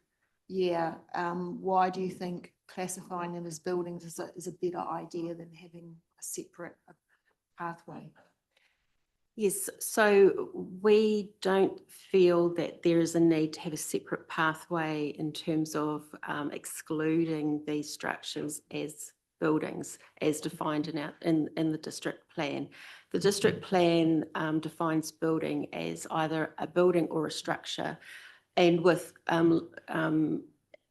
Yeah, why do you think classifying them as buildings is a better idea than having a separate pathway? Yes, so we don't feel that there is a need to have a separate pathway in terms of excluding these structures as buildings as defined in the district plan. The district plan defines building as either a building or a structure, and with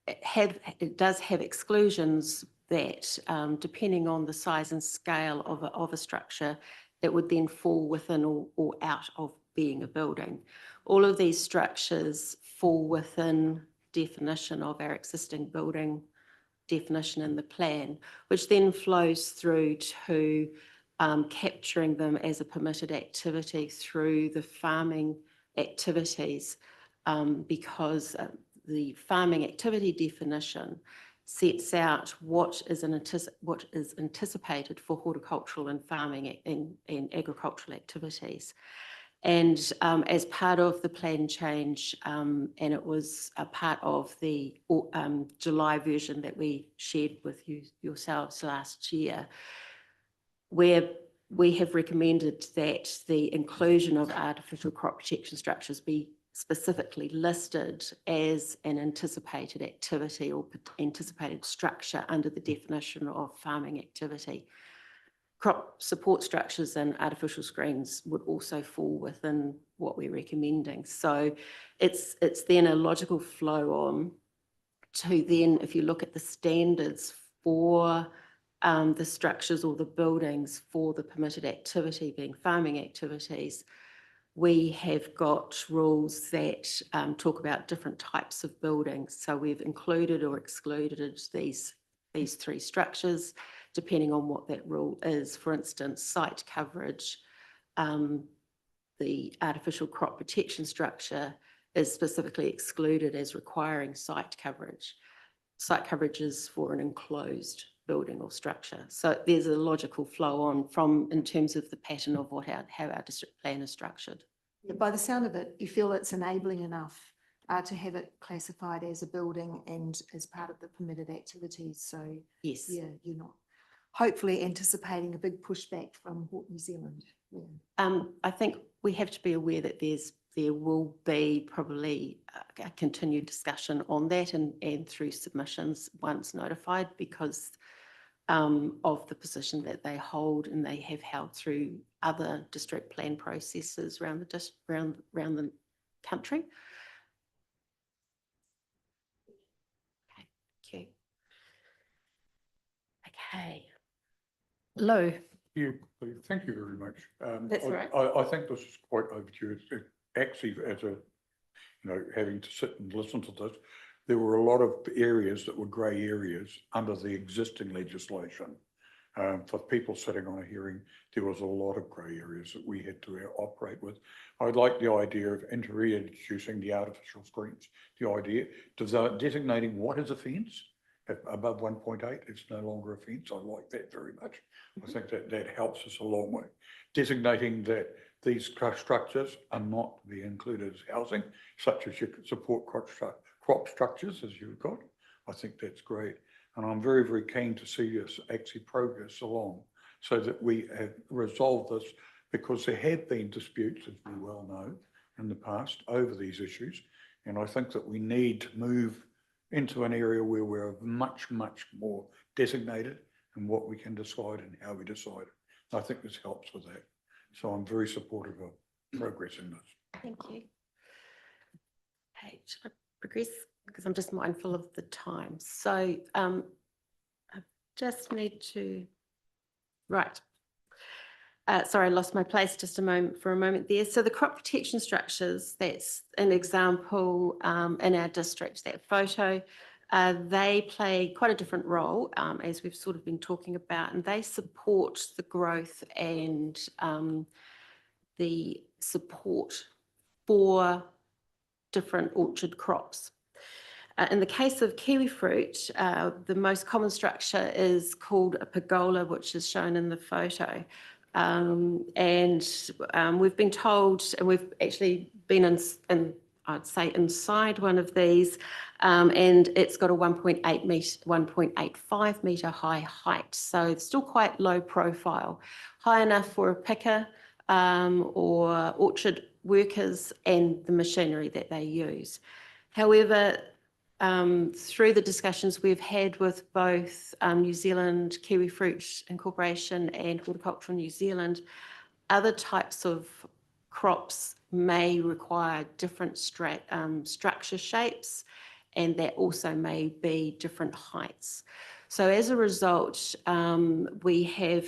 it does have exclusions that depending on the size and scale of a structure, it would then fall within or out of being a building. All of these structures fall within definition of our existing building definition in the plan, which then flows through to capturing them as a permitted activity through the farming activities, because the farming activity definition sets out what is anticipated for horticultural and farming and agricultural activities. And as part of the plan change, and it was a part of the July version that we shared with yourselves last year, where we have recommended that the inclusion of artificial crop protection structures be specifically listed as an anticipated activity or anticipated structure under the definition of farming activity. Crop support structures and artificial screens would also fall within what we're recommending. So it's then a logical flow on to then, if you look at the standards for the structures or the buildings for the permitted activity being farming activities, we have got rules that talk about different types of buildings. So we've included or excluded these three structures, depending on what that rule is. For instance, site coverage, the artificial crop protection structure is specifically excluded as requiring site coverage. Site coverage is for an enclosed building or structure. So there's a logical flow on from in terms of the pattern of how our district plan is structured. By the sound of it, you feel it's enabling enough to have it classified as a building and as part of the permitted activities. So yes, yeah, you're not hopefully anticipating a big pushback from New Zealand. Yeah. I think we have to be aware that there will be probably a continued discussion on that and through submissions once notified, because of the position that they hold and they have held through other district plan processes around the country. Okay, thank you. Okay. Lou. Yeah, thank you very much. That's all right. I think this is quite overdue. Actually, as a, having to sit and listen to this, there were a lot of areas that were grey areas under the existing legislation. For people sitting on a hearing, there was a lot of grey areas that we had to operate with. I like the idea of reintroducing the artificial screens. The idea of designating what is a fence. Above 1.8, it's no longer a fence. I like that very much. I think that helps us a long way. Designating that these structures are not to be included as housing, such as your support crop crop structures as you've got. I think that's great. And I'm very, very keen to see us actually progress along so that we have resolved this, because there have been disputes, as we well know, in the past over these issues. And I think that we need to move into an area where we're much, much more designated in what we can decide and how we decide it. I think this helps with that. So I'm very supportive of progress in this. Thank you. Okay, should I progress? Because I'm just mindful of the time. So I just need to, right. Sorry, I lost my place just for a moment there. So the crop protection structures, that's an example in our district, that photo, they play quite a different role, as we've sort of been talking about, and they support the growth and the support for different orchard crops. In the case of kiwi fruit, the most common structure is called a pergola, which is shown in the photo. We've been told, and we've actually been in I'd say inside one of these, and it's got a 1.85 metre high height. So it's still quite low profile, high enough for a picker or orchard workers and the machinery that they use. However, through the discussions we've had with both New Zealand Kiwi Fruit Incorporation and Horticultural New Zealand, other types of crops may require different structure shapes, and that also may be different heights. So as a result, we have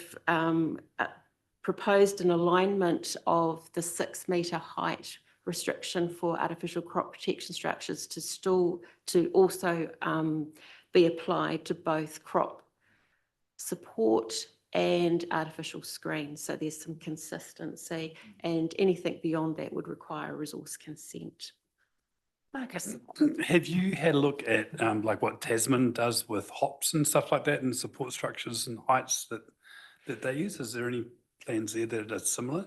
proposed an alignment of the 6 metre height restriction for artificial crop protection structures to also be applied to both crop support and artificial screens. So there's some consistency, and anything beyond that would require resource consent. Marcus, have you had a look at like what Tasman does with hops and stuff like that, and support structures and heights that they use? Is there any plans there that are similar?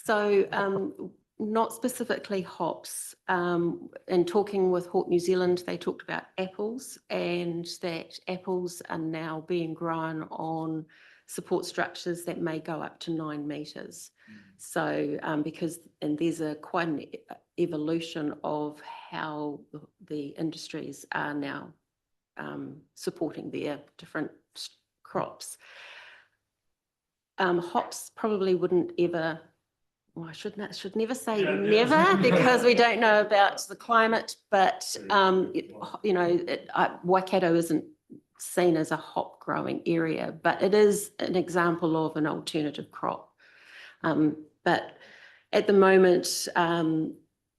So not specifically hops. In talking with Hort New Zealand, they talked about apples, and that apples are now being grown on support structures that may go up to 9 metres. So and there's quite an evolution of how the industries are now supporting their different crops. Hops probably wouldn't ever, well, I should never say never, because we don't know about the climate, but Waikato isn't seen as a hop growing area, but it is an example of an alternative crop. But at the moment,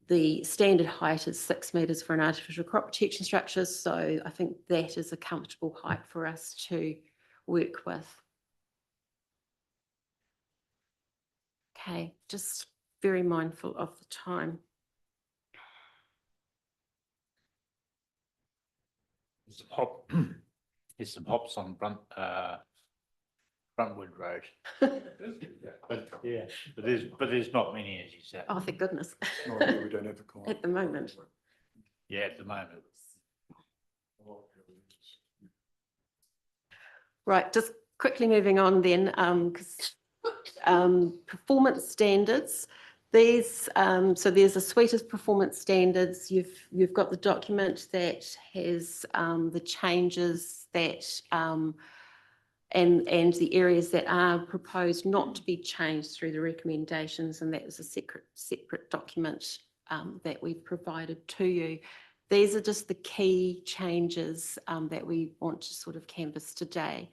the standard height is 6 metres for an artificial crop protection structure. So I think that is a comfortable height for us to work with. Okay, just very mindful of the time. There's some hops on Bruntwood Road. But there's not many, as you said. Oh, thank goodness. No, we don't have a call. At the moment. Yeah, at the moment. Right, just quickly moving on then, because performance standards. These, so there's a suite of performance standards. You've got the document that has the changes that and the areas that are proposed not to be changed through the recommendations, and that is a separate document that we've provided to you. These are just the key changes that we want to sort of canvass today.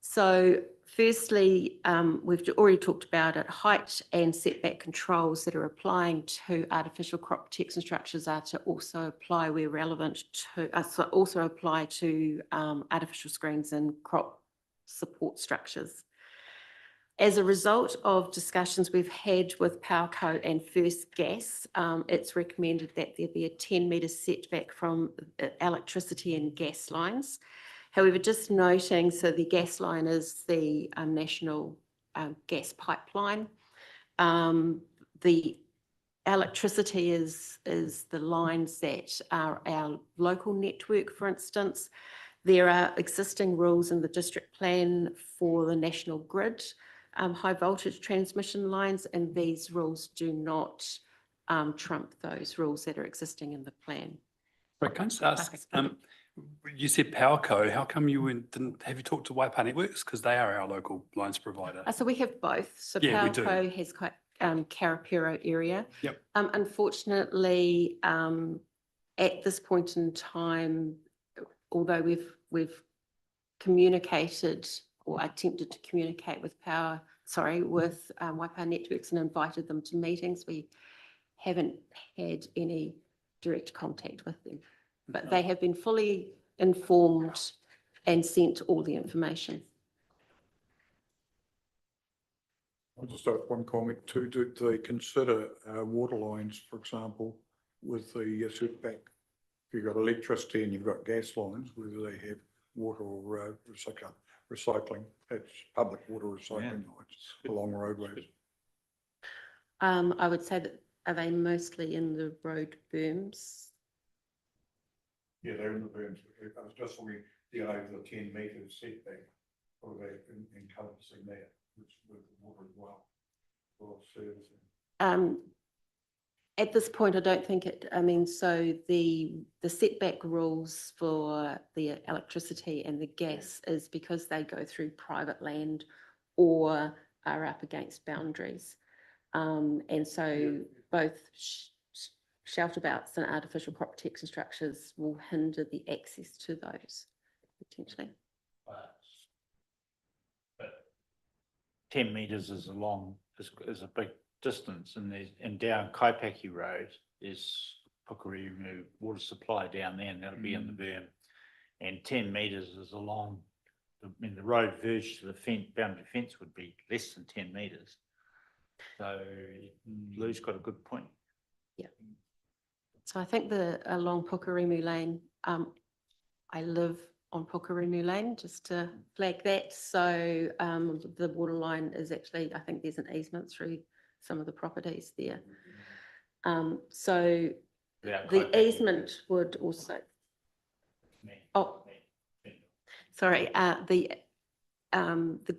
So firstly, we've already talked about it, height and setback controls that are applying to artificial crop protection structures are to also apply where relevant to, also apply to artificial screens and crop support structures. As a result of discussions we've had with Powerco and First Gas, it's recommended that there be a 10 metre setback from electricity and gas lines. However, just noting, so the gas line is the national gas pipeline. The electricity is the lines that are our local network, for instance. There are existing rules in the district plan for the national grid, high voltage transmission lines, and these rules do not trump those rules that are existing in the plan. But can I just ask, you said Powerco, how come have you talked to Waipa Networks? Because they are our local lines provider. So we have both. So Yeah, we do. Powerco has quite Karapiro area. Yep. Unfortunately, at this point in time, although we've communicated or attempted to communicate with Waipa Networks and invited them to meetings, we haven't had any direct contact with them. But they have been fully informed and sent all the information. I'll just have one comment too. Do they consider water lines, for example, with the setback? If you've got electricity and you've got gas lines, whether they have water or recycling, it's public water recycling lines along roadways. I would say that, are they mostly in the road berms? Yeah, they're in the berms. I was just looking, over the 10 metres setback, or they encompassing that, which with the water as well, for servicing. At this point, I don't think it, so the setback rules for the electricity and the gas is because they go through private land or are up against boundaries. And so both shelter belts and artificial crop protection structures will hinder the access to those potentially. But 10 metres is a big distance, and down Kaipaki Road is Pukereemu water supply down there, and that'll be in the berm. And 10 metres is along, the road verge to the boundary fence would be less than 10 metres. So Lou's got a good point. Yeah. So I think along Pukereemu Lane, I live on Pukereemu Lane, just to flag that. So the water line is actually, I think there's an easement through some of the properties there. So the easement would also, sorry, the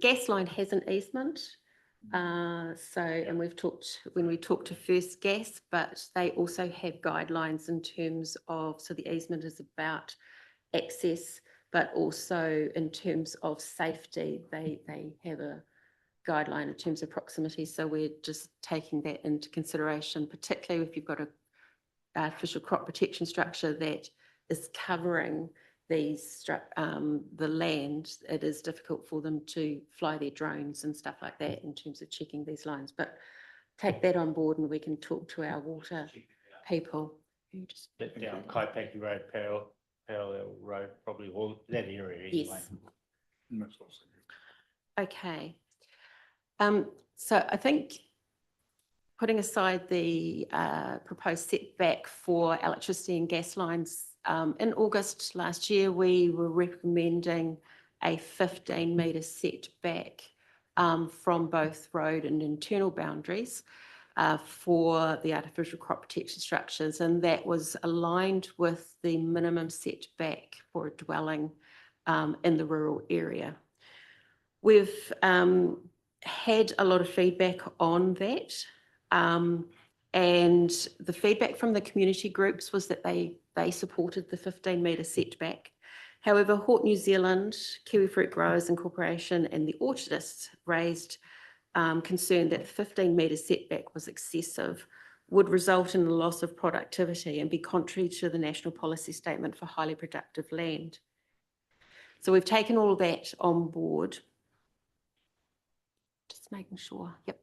gas line has an easement. And when we talked to First Gas, but they also have guidelines in terms of, so the easement is about access, but also in terms of safety, they have a guideline in terms of proximity. So we're just taking that into consideration, particularly if you've got a artificial crop protection structure that is covering the land. It is difficult for them to fly their drones and stuff like that in terms of checking these lines, but take that on board and we can talk to our water people. Down Kaipaki Road, Parallel Road, probably all that area anyway. Yes. Okay. So I think putting aside the proposed setback for electricity and gas lines, in August last year, we were recommending a 15-metre setback from both road and internal boundaries for the artificial crop protection structures, and that was aligned with the minimum setback for a dwelling in the rural area. We've had a lot of feedback on that, and the feedback from the community groups was that they supported the 15-metre setback. However, Hort New Zealand, Kiwi Fruit Growers Incorporation and the orchardists raised concern that the 15-metre setback was excessive, would result in the loss of productivity and be contrary to the National Policy Statement for Highly Productive Land. So we've taken all of that on board. Just making sure, yep.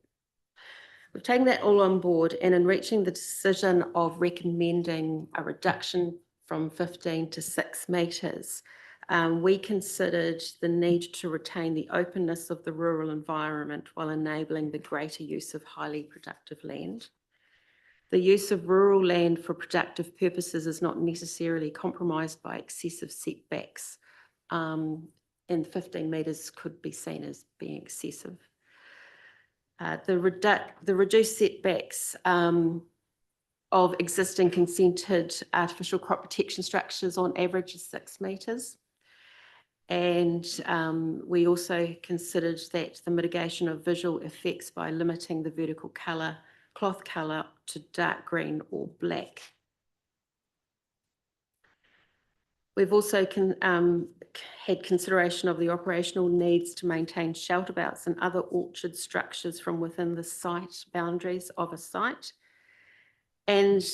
We've taken that all on board, and in reaching the decision of recommending a reduction from 15 to 6 metres, we considered the need to retain the openness of the rural environment while enabling the greater use of highly productive land. The use of rural land for productive purposes is not necessarily compromised by excessive setbacks, and 15 metres could be seen as being excessive. The reduced setbacks of existing consented artificial crop protection structures on average is 6 metres. And we also considered that the mitigation of visual effects by limiting the vertical colour, cloth colour to dark green or black. We've also had consideration of the operational needs to maintain shelter belts and other orchard structures from within the site boundaries of a site. And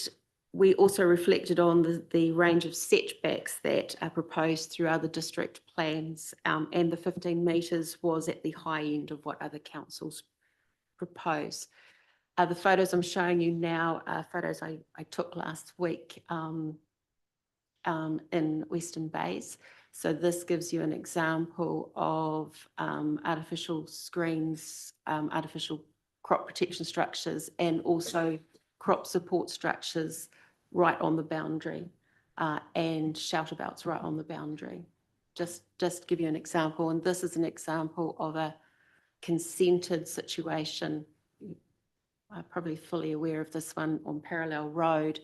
we also reflected on the range of setbacks that are proposed through other district plans, and the 15 metres was at the high end of what other councils propose. The photos I'm showing you now are photos I took last week in Western Bays. So this gives you an example of artificial screens, artificial crop protection structures, and also crop support structures right on the boundary, and shelter belts right on the boundary. Just to give you an example, and this is an example of a consented situation. I'm probably fully aware of this one on Parallel Road.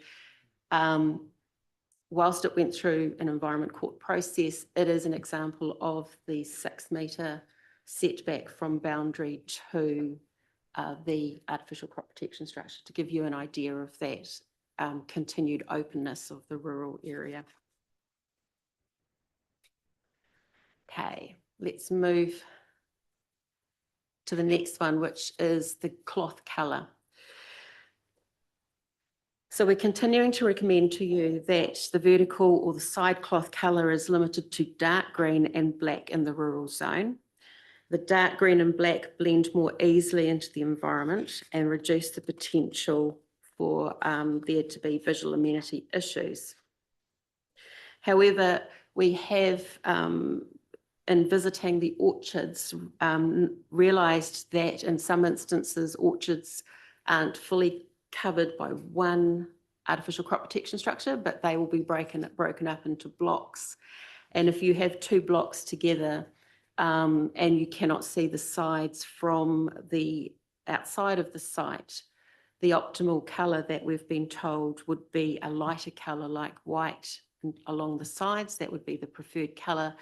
Whilst it went through an Environment Court process, it is an example of the 6 metre setback from boundary to the artificial crop protection structure, to give you an idea of that continued openness of the rural area. Okay, let's move to the next one, which is the cloth colour. So we're continuing to recommend to you that the vertical or the side cloth colour is limited to dark green and black in the rural zone. The dark green and black blend more easily into the environment and reduce the potential for there to be visual amenity issues. However, we have, in visiting the orchards, realised that in some instances orchards aren't fully covered by one artificial crop protection structure, but they will be broken up into blocks. And if you have 2 blocks together and you cannot see the sides from the outside of the site, the optimal colour that we've been told would be a lighter colour like white along the sides. That would be the preferred colour.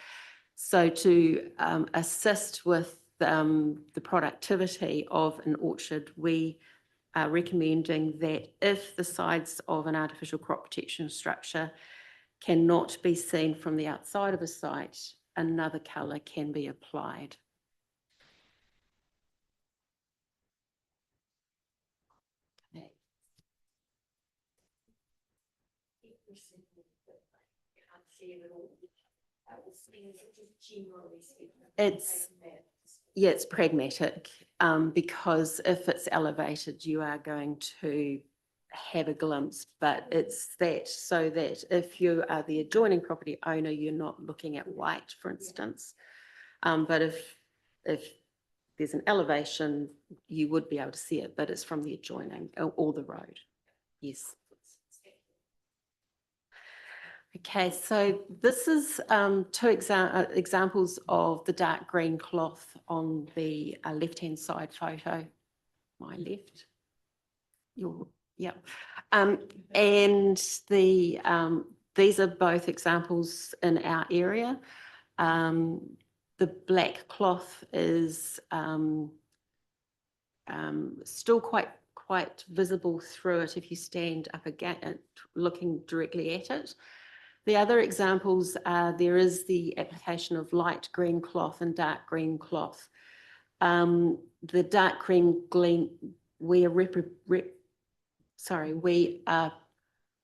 So to assist with the productivity of an orchard, we are recommending that if the sides of an artificial crop protection structure cannot be seen from the outside of a site, another colour can be applied. Okay. It's pragmatic, because if it's elevated, you are going to have a glimpse, but it's that so that if you are the adjoining property owner, you're not looking at white, for instance. But if there's an elevation, you would be able to see it, but it's from the adjoining or the road. Yes. Okay, so this is 2 examples of the dark green cloth on the left-hand side photo. My left, your, yep. And these are both examples in our area. The black cloth is still quite visible through it if you stand up again, looking directly at it. The other examples are, there is the application of light green cloth and dark green cloth. The dark green, we are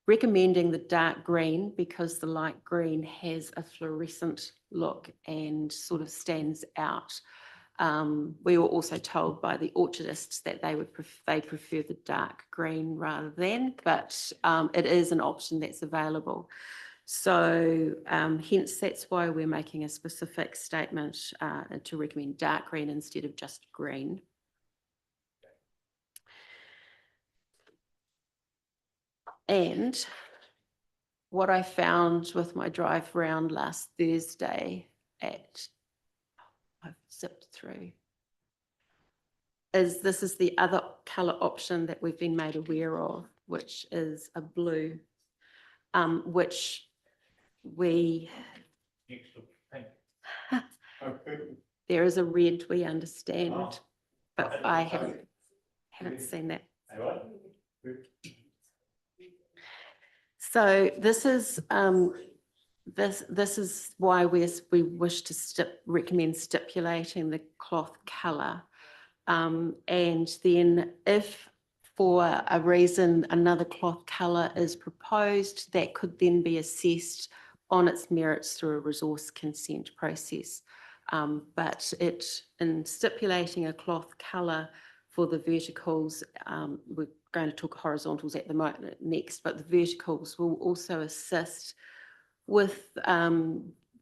recommending the dark green because the light green has a fluorescent look and sort of stands out. We were also told by the orchardists that they prefer the dark green rather than, but it is an option that's available. So hence that's why we're making a specific statement to recommend dark green instead of just green. And what I found with my drive round last Thursday I've zipped through, is this is the other colour option that we've been made aware of. which is a blue, which we, there is a red, we understand, but I haven't seen that. So this is this is why we wish to recommend stipulating the cloth colour, and then if for a reason another cloth colour is proposed, that could then be assessed on its merits through a resource consent process. But in stipulating a cloth colour for the verticals, we're going to talk horizontals at the moment next, but the verticals will also assist with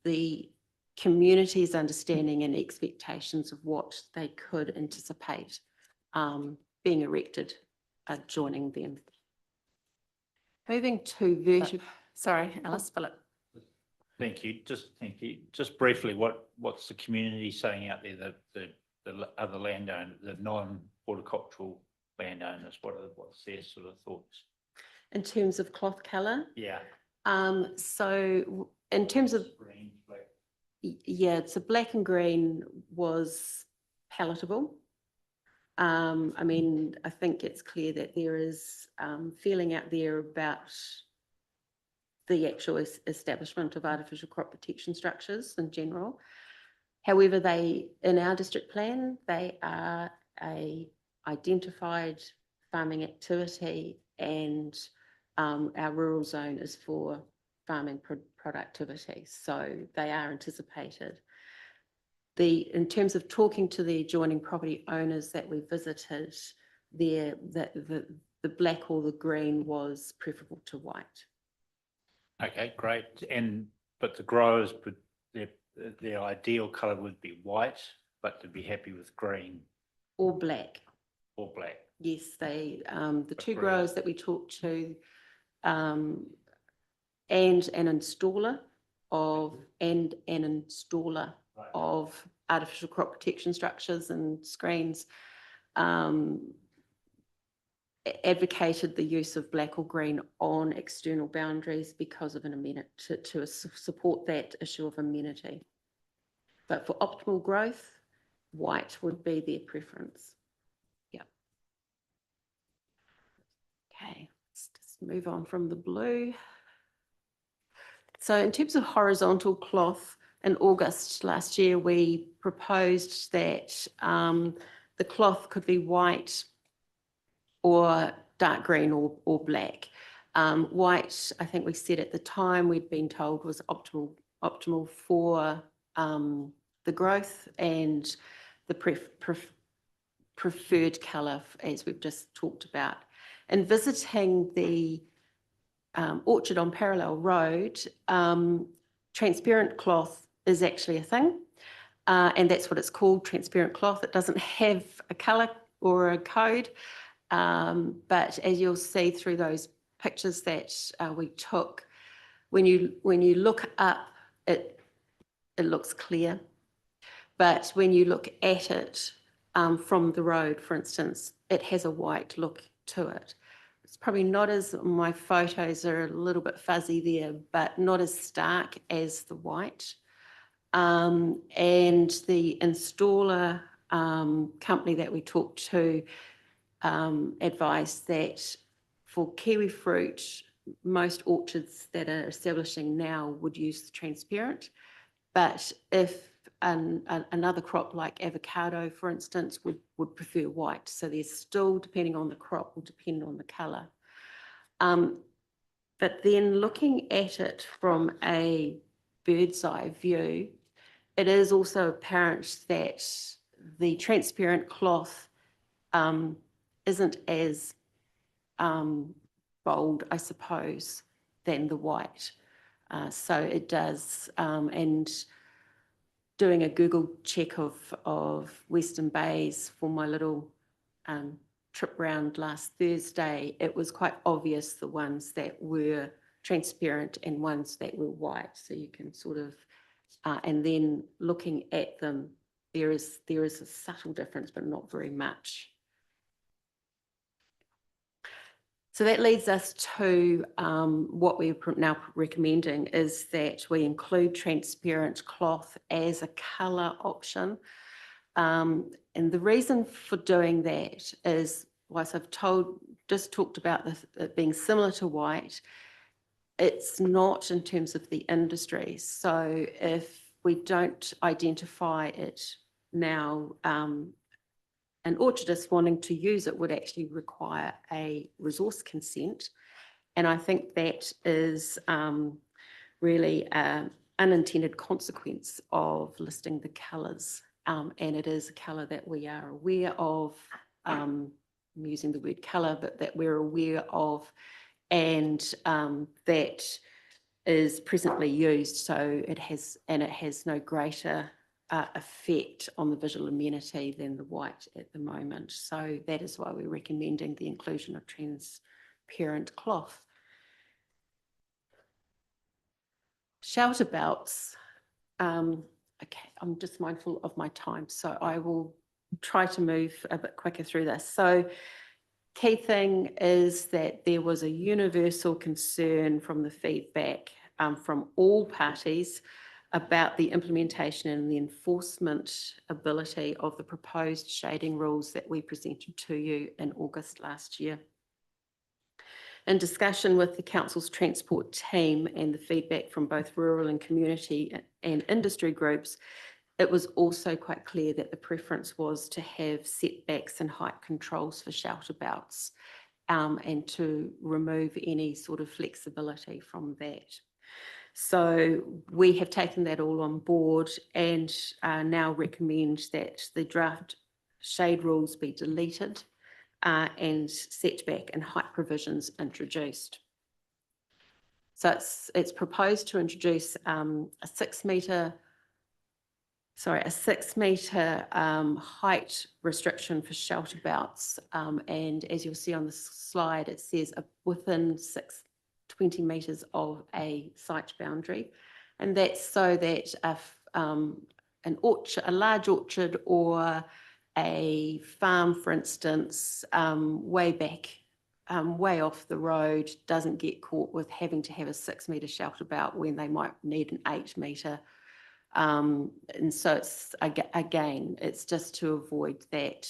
the community's understanding and expectations of what they could anticipate being erected adjoining them. Moving to vertical, sorry, Alice, Philip. Thank you. Just briefly, what's the community saying out there, the other landowners, the non-horticultural landowners, what's their sort of thoughts? In terms of cloth colour? Yeah. So in terms of, Green, black. yeah, so black and green was palatable. I mean, I think it's clear that there is feeling out there about the actual establishment of artificial crop protection structures in general. However, in our district plan, they are a identified farming activity, and our rural zone is for farming productivity. So they are anticipated. In terms of talking to the adjoining property owners that we visited, the black or the green was preferable to white. Okay, great. But the growers, their ideal colour would be white, but to be happy with green. Or black. Or black. Yes, the two green. growers that we talked to, and an installer of artificial crop protection structures and screens, advocated the use of black or green on external boundaries because of an amenity, to support that issue of amenity. But for optimal growth, white would be their preference. Yeah. Okay, let's just move on from the blue. So in terms of horizontal cloth, in August last year, we proposed that the cloth could be white or dark green or black. White, I think we said at the time, we'd been told was optimal for the growth, and the preferred colour, as we've just talked about. In visiting the orchard on Parallel Road, transparent cloth is actually a thing, and that's what it's called, transparent cloth. It doesn't have a colour or a code, but as you'll see through those pictures that we took, when you look up, it looks clear, but when you look at it from the road, for instance, it has a white look to it. It's probably not as, my photos are a little bit fuzzy there, but not as stark as the white. And the installer company that we talked to advised that for kiwi fruit, most orchards that are establishing now would use the transparent, but if another crop like avocado, for instance, would prefer white. So there's still, depending on the crop, will depend on the colour. But then looking at it from a bird's eye view, it is also apparent that the transparent cloth isn't as bold, I suppose, than the white. So it does, and doing a Google check of Western Bays for my little trip round last Thursday, it was quite obvious the ones that were transparent and ones that were white. So you can sort of, and then looking at them, there is a subtle difference, but not very much. So that leads us to what we're now recommending is that we include transparent cloth as a colour option. And the reason for doing that is, whilst I've just talked about this it being similar to white, it's not in terms of the industry. So if we don't identify it now, an orchardist wanting to use it would actually require a resource consent. And I think that is really an unintended consequence of listing the colours. And it is a colour that we are aware of, I'm using the word colour, but that we're aware of, and that is presently used. So it has no greater effect on the visual amenity than the white at the moment. So that is why we're recommending the inclusion of transparent cloth. Shelter belts. Okay, I'm just mindful of my time, so I will try to move a bit quicker through this. So key thing is that there was a universal concern from the feedback from all parties about the implementation and the enforcement ability of the proposed shading rules that we presented to you in August last year. In discussion with the council's transport team and the feedback from both rural and community and industry groups, it was also quite clear that the preference was to have setbacks and height controls for shelter belts, and to remove any sort of flexibility from that. So we have taken that all on board and now recommend that the draft shade rules be deleted and setback and height provisions introduced. So it's proposed to introduce a 6 metre height restriction for shelter belts. And as you'll see on the slide, it says within 20 metres of a site boundary. And that's so that if an orchard, a large orchard or a farm, for instance, way back, way off the road, doesn't get caught with having to have a 6 metre shelter belt when they might need an 8 metre. And so it's, again, it's just to avoid that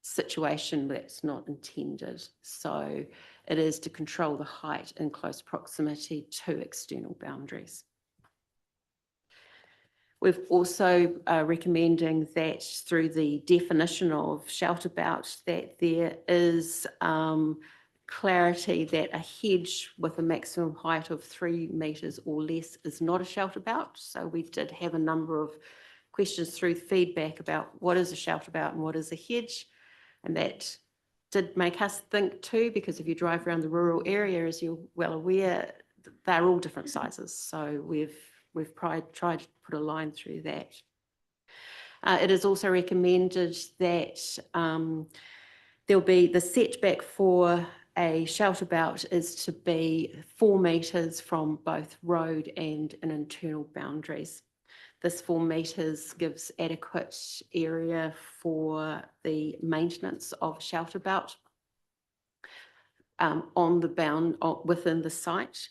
situation that's not intended. So it is to control the height in close proximity to external boundaries. We've also recommending that through the definition of shelter belt, that there is clarity that a hedge with a maximum height of 3 metres or less is not a shelter belt. So we did have a number of questions through feedback about what is a shelter belt and what is a hedge. And that did make us think too, because if you drive around the rural area, as you're well aware, they're all different sizes. So we've tried to put a line through that. It is also recommended that there'll be the setback for a shelter belt is to be 4 metres from both road and an internal boundaries. This 4 metres gives adequate area for the maintenance of shelter belt on the within the site.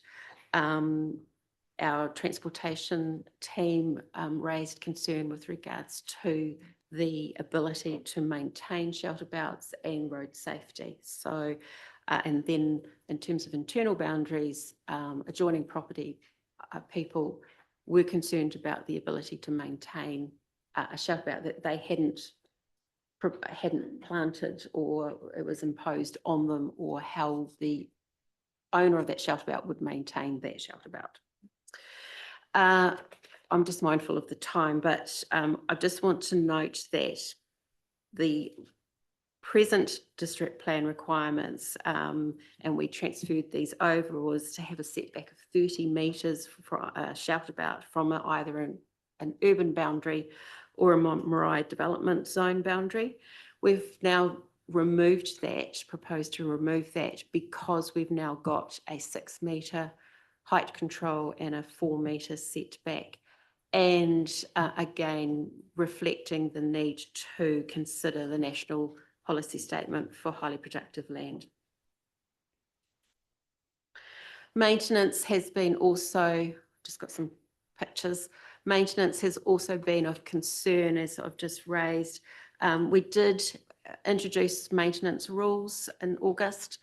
Our transportation team raised concern with regards to the ability to maintain shelter belts and road safety. So, and then in terms of internal boundaries, adjoining property people were concerned about the ability to maintain a shelter belt that they hadn't planted, or it was imposed on them, or how the owner of that shelter belt would maintain that shelter belt. I'm just mindful of the time, but I just want to note that the present district plan requirements, and we transferred these over, was to have a setback of 30 metres for a shelter belt from either an urban boundary or a Marae development zone boundary. We've now removed that, proposed to remove that, because we've now got a 6 metre height control and a 4 metre setback. And again, reflecting the need to consider the national policy statement for highly productive land. Maintenance has been also, just got some pictures. Maintenance has also been of concern, as I've just raised. We did introduce maintenance rules in August.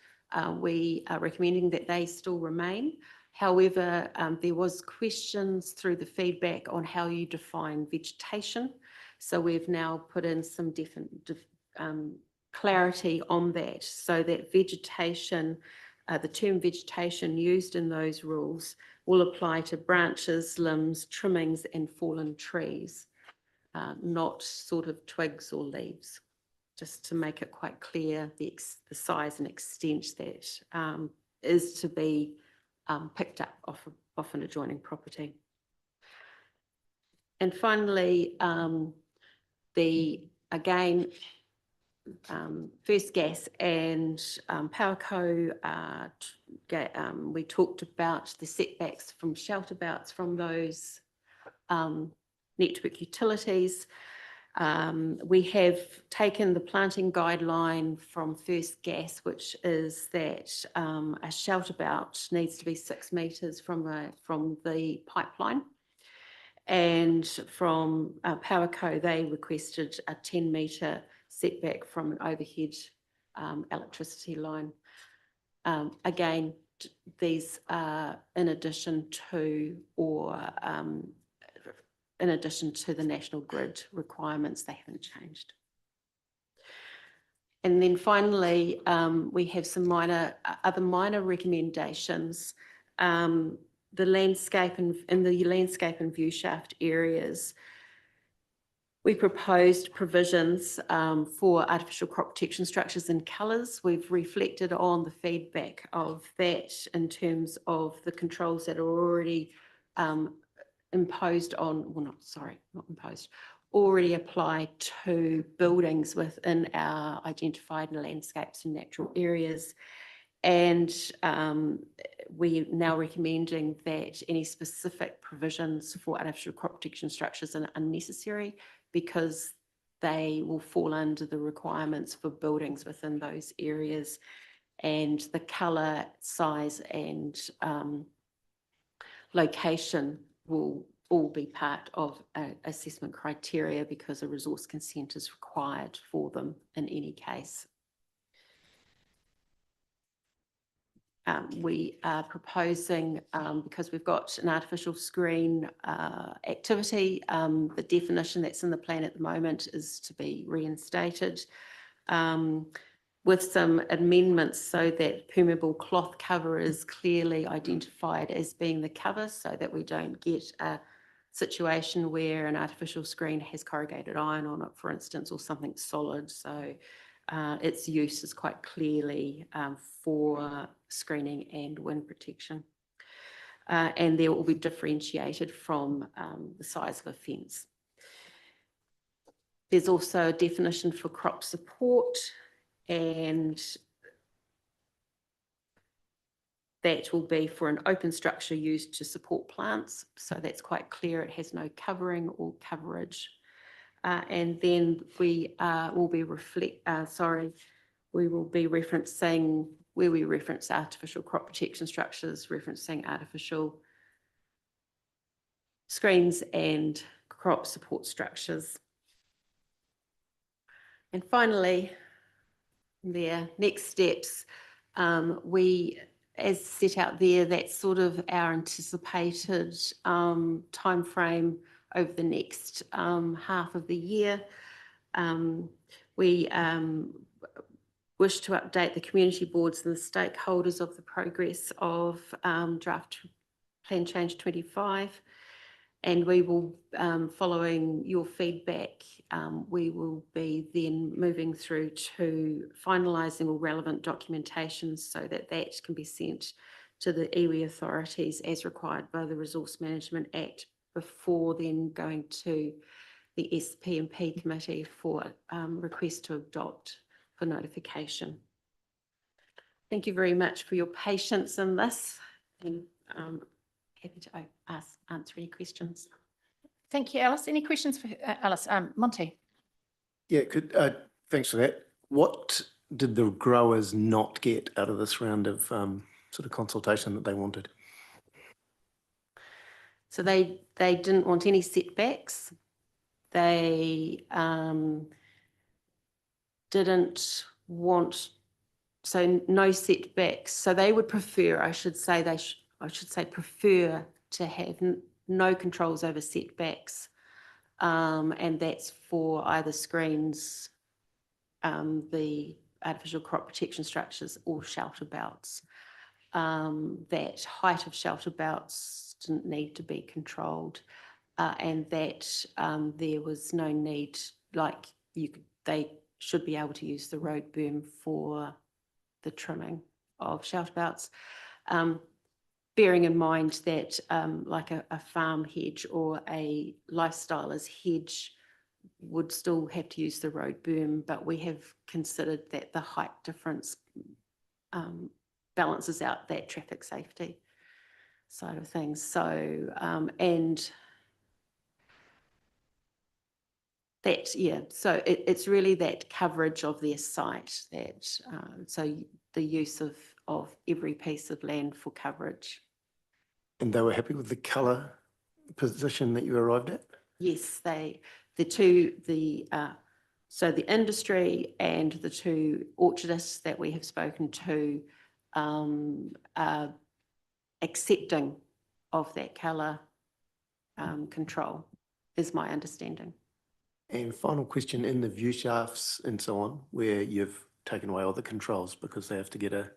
We are recommending that they still remain. However, there was questions through the feedback on how you define vegetation. So we've now put in some clarity on that, so that vegetation, the term vegetation used in those rules will apply to branches, limbs, trimmings and fallen trees, not sort of twigs or leaves, just to make it quite clear the size and extent that is to be picked up off an adjoining property. And finally, First Gas and Powerco, we talked about the setbacks from shelter belts from those network utilities. We have taken the planting guideline from First Gas, which is that a shelter belt needs to be 6 metres from the pipeline. And from Powerco, they requested a 10-metre setback from an overhead electricity line. Again, these are in addition to the national grid requirements. They haven't changed. And then finally, we have some other minor recommendations. The landscape and the landscape and view shaft areas, we proposed provisions for artificial crop protection structures and colours. We've reflected on the feedback of that in terms of the controls that are already already apply to buildings within our identified landscapes and natural areas. And we are now recommending that any specific provisions for artificial crop protection structures are unnecessary, because they will fall under the requirements for buildings within those areas, and the colour, size and location will all be part of assessment criteria, because a resource consent is required for them in any case. We are proposing, because we've got an artificial screen activity, the definition that's in the plan at the moment is to be reinstated with some amendments, so that permeable cloth cover is clearly identified as being the cover, so that we don't get a situation where an artificial screen has corrugated iron on it, for instance, or something solid. So its use is quite clearly for screening and wind protection. And there will be differentiated from the size of a fence. There's also a definition for crop support, and that will be for an open structure used to support plants. So that's quite clear. It has no covering or coverage. And then we will be referencing, where we reference artificial crop protection structures, referencing artificial screens and crop support structures. And finally, their next steps, as set out there, that's sort of our anticipated timeframe over the next half of the year. We wish to update the community boards and the stakeholders of the progress of draft Plan Change 25. And we will, following your feedback, we will be then moving through to finalising all relevant documentation, so that that can be sent to the iwi authorities as required by the Resource Management Act, before then going to the SP&P committee for request to adopt for notification. Thank you very much for your patience in this, and happy to answer any questions. Thank you, Alice. Any questions for Alice? Monty? Yeah, thanks for that. What did the growers not get out of this round of sort of consultation that they wanted? So they didn't want any setbacks. They didn't want, so no setbacks. So they would prefer, I should say, prefer to have no controls over setbacks. And that's for either screens, the artificial crop protection structures, or shelter belts. That height of shelter belts didn't need to be controlled, and that there was no need, like they should be able to use the road berm for the trimming of shelter belts. Bearing in mind that like a farm hedge or a lifestylers hedge would still have to use the road berm, but we have considered that the height difference balances out that traffic safety side of things. So, and that, yeah, so it's really that coverage of their site, that, so the use of every piece of land for coverage. And they were happy with the colour position that you arrived at? Yes, so the industry and the two orchardists that we have spoken to are accepting of that colour control, is my understanding. And final question, in the view shafts and so on, where you've taken away all the controls because they have to get a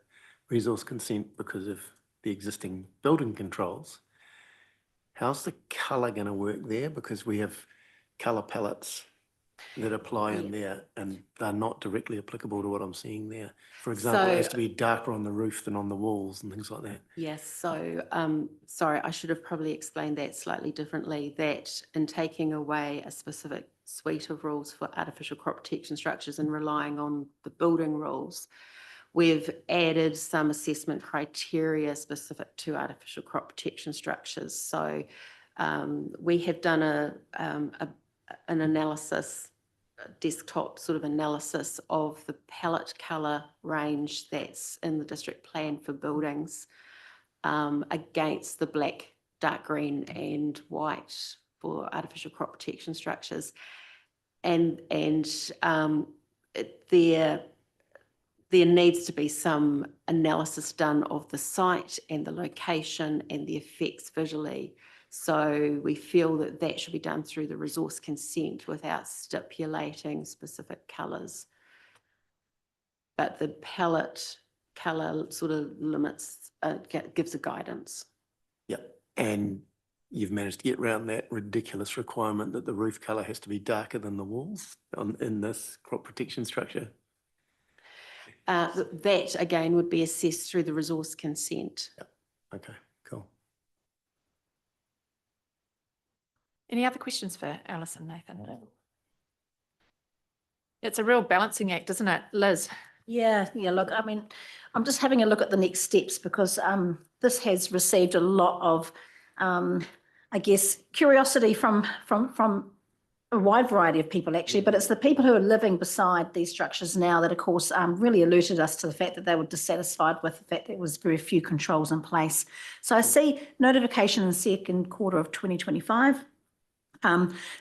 resource consent because of the existing building controls, how's the colour going to work there? Because we have colour palettes that apply in there, and they're not directly applicable to what I'm seeing there. For example, it has to be darker on the roof than on the walls and things like that. Yes, so sorry, I should have probably explained that slightly differently, that in taking away a specific suite of rules for artificial crop protection structures and relying on the building rules, we've added some assessment criteria specific to artificial crop protection structures. So we have done an analysis, a desktop sort of analysis of the palette colour range that's in the district plan for buildings against the black, dark green and white for artificial crop protection structures. And there needs to be some analysis done of the site and the location and the effects visually. So we feel that that should be done through the resource consent without stipulating specific colours. But the palette colour sort of limits, gives a guidance. Yep. And you've managed to get around that ridiculous requirement that the roof colour has to be darker than the walls in this crop protection structure. That again would be assessed through the resource consent. Yep. Okay, cool. Any other questions for Alison, Nathan? It's a real balancing act, isn't it, Liz? Yeah, look, I mean, I'm just having a look at the next steps because this has received a lot of, I guess, curiosity from a wide variety of people actually, but it's the people who are living beside these structures now that of course really alerted us to the fact that they were dissatisfied with the fact that there was very few controls in place. So I see notification in the second quarter of 2025.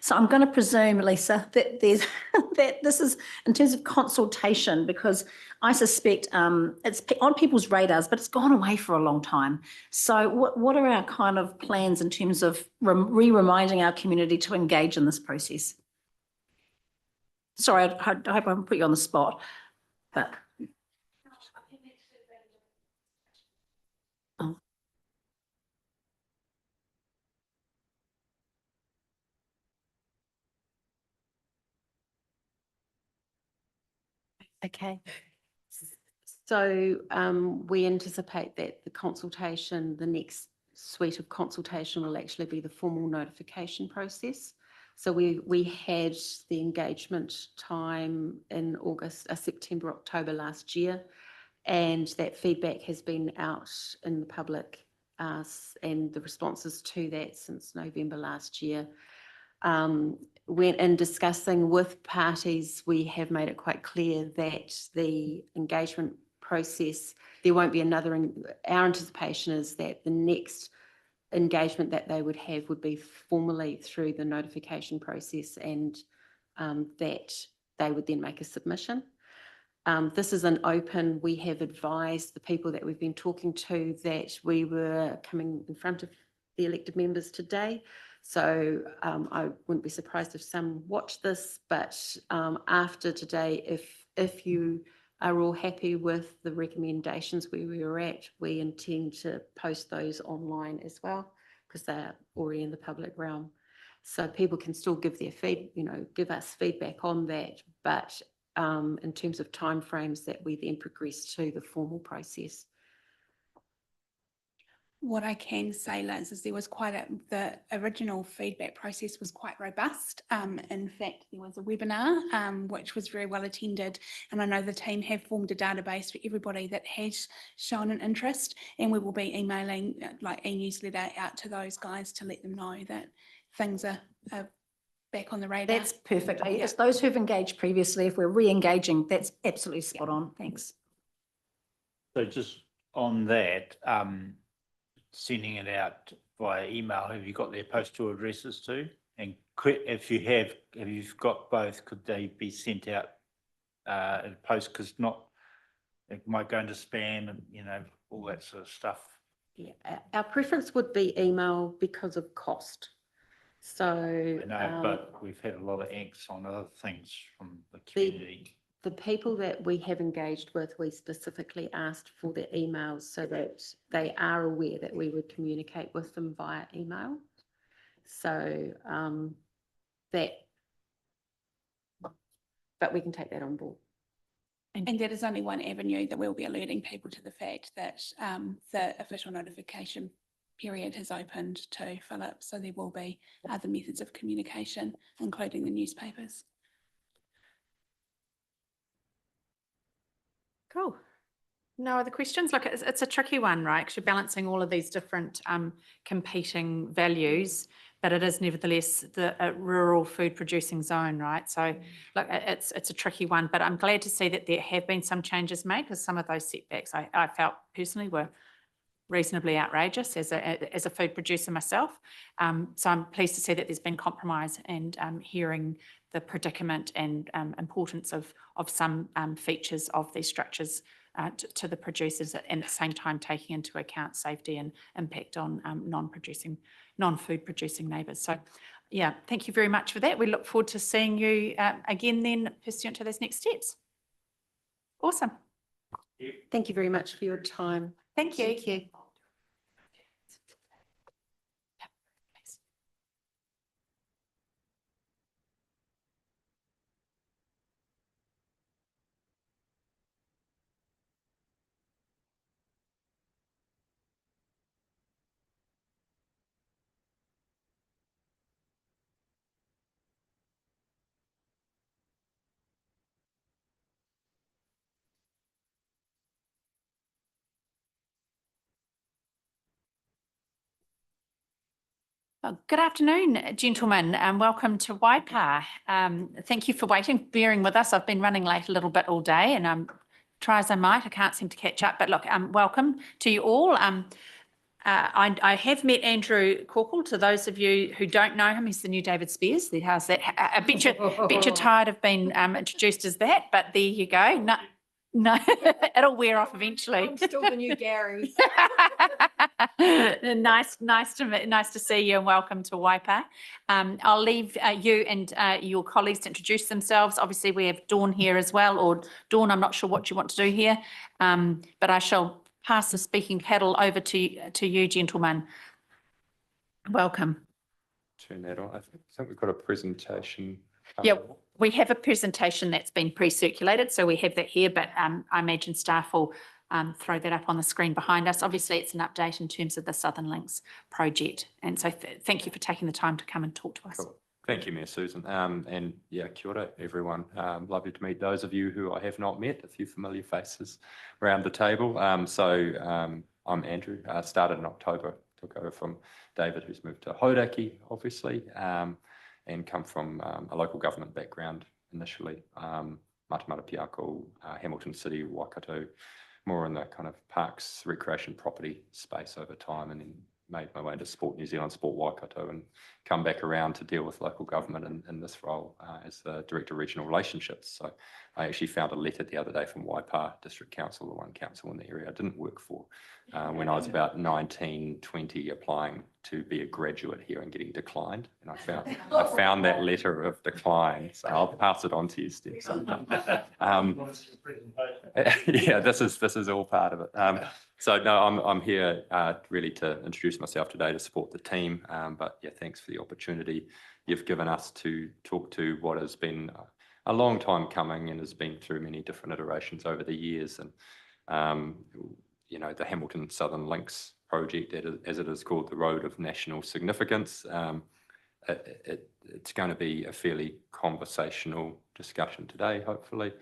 So I'm going to presume, Lisa, that there's that this is in terms of consultation, because I suspect it's on people's radars, but it's gone away for a long time. So what are our kind of plans in terms of reminding our community to engage in this process? Sorry, I hope I haven't put you on the spot, but. Oh. Okay. So we anticipate that the consultation, the next suite of consultation will actually be the formal notification process. So we had the engagement time in August, September, October last year, and that feedback has been out in the public and the responses to that since November last year. When in discussing with parties, we have made it quite clear that the engagement process, there won't be another, our anticipation is that the next engagement that they would have would be formally through the notification process, and that they would then make a submission. This is an open, we have advised the people that we've been talking to that we were coming in front of the elected members today. So I wouldn't be surprised if some watch this, but after today, if you are all happy with the recommendations where we were at, we intend to post those online as well, because they're already in the public realm. So people can still give their give us feedback on that, but in terms of timeframes that we then progress to the formal process. What I can say, Liz, is there was the original feedback process was quite robust. In fact, there was a webinar, which was very well attended. And I know the team have formed a database for everybody that has shown an interest. And we will be emailing like e-newsletter out to those guys to let them know that things are back on the radar. That's perfect. It's those who've engaged previously, if we're re-engaging, that's absolutely spot on. Thanks. So just on that, sending it out via email, have you got their postal addresses too? And if you've got both, could they be sent out in post? Because it might go into spam and all that sort of stuff. Yeah, our preference would be email because of cost. So I know, but we've had a lot of angst on other things from the community. The people that we have engaged with, we specifically asked for their emails so that they are aware that we would communicate with them via email. So but we can take that on board. And that is only one avenue that we'll be alerting people to the fact that the official notification period has opened to Philip. So there will be other methods of communication, including the newspapers. Cool. No other questions? Look, it's a tricky one, right? Because you're balancing all of these different competing values, but it is nevertheless the rural food producing zone, right? So look, it's a tricky one, but I'm glad to see that there have been some changes made, because some of those setbacks I felt personally were reasonably outrageous as a food producer myself. So I'm pleased to see that there's been compromise, and hearing the predicament and importance of some features of these structures to the producers, and at the same time taking into account safety and impact on non-food producing neighbours. So yeah, thank you very much for that. We look forward to seeing you again then pursuant to those next steps. Awesome. Thank you very much for your time. Thank you. Thank you. Well, good afternoon, gentlemen, and welcome to Waipa. Thank you for waiting, bearing with us. I've been running late a little bit all day, and try as I might, I can't seem to catch up. But look, welcome to you all. I have met Andrew Corkle. To those of you who don't know him, he's the new David Spears. How's that? I bet you're tired of being introduced as that, but there you go. No, it'll wear off eventually. I'm still the new Gary. Nice to see you, and welcome to Waipa. I'll leave you and your colleagues to introduce themselves. Obviously, we have Dawn here as well, or Dawn, I'm not sure what you want to do here, but I shall pass the speaking paddle over to you, gentlemen. Welcome. Turn that on. I think we've got a presentation. Yeah, we have a presentation that's been pre-circulated, so we have that here, but I imagine staff will throw that up on the screen behind us. Obviously, it's an update in terms of the Southern Links project, and so thank you for taking the time to come and talk to us. Cool. Thank you, Mayor Susan. And yeah, kia ora, everyone. Lovely to meet those of you who I have not met, a few familiar faces around the table. I'm Andrew, started in October, took over from David, who's moved to Hauraki, obviously, and come from a local government background initially, Matamata Piako, Hamilton City, Waikato, more in the kind of parks, recreation, property space over time, and then made my way into Sport New Zealand, Sport Waikato, and come back around to deal with local government in this role as the Director of Regional Relationships. So I actually found a letter the other day from Waipa District Council, the one council in the area I didn't work for, when I was about 19, 20, applying to be a graduate here and getting declined. And I found that letter of decline, so I'll pass it on to you, Steph. Yeah, this is all part of it. So no, I'm here really to introduce myself today to support the team. But yeah, thanks for the opportunity you've given us to talk to what has been a long time coming and has been through many different iterations over the years. And you know, the Hamilton Southern Links project, as it is called, the Road of National Significance. It's going to be a fairly conversational discussion today, hopefully.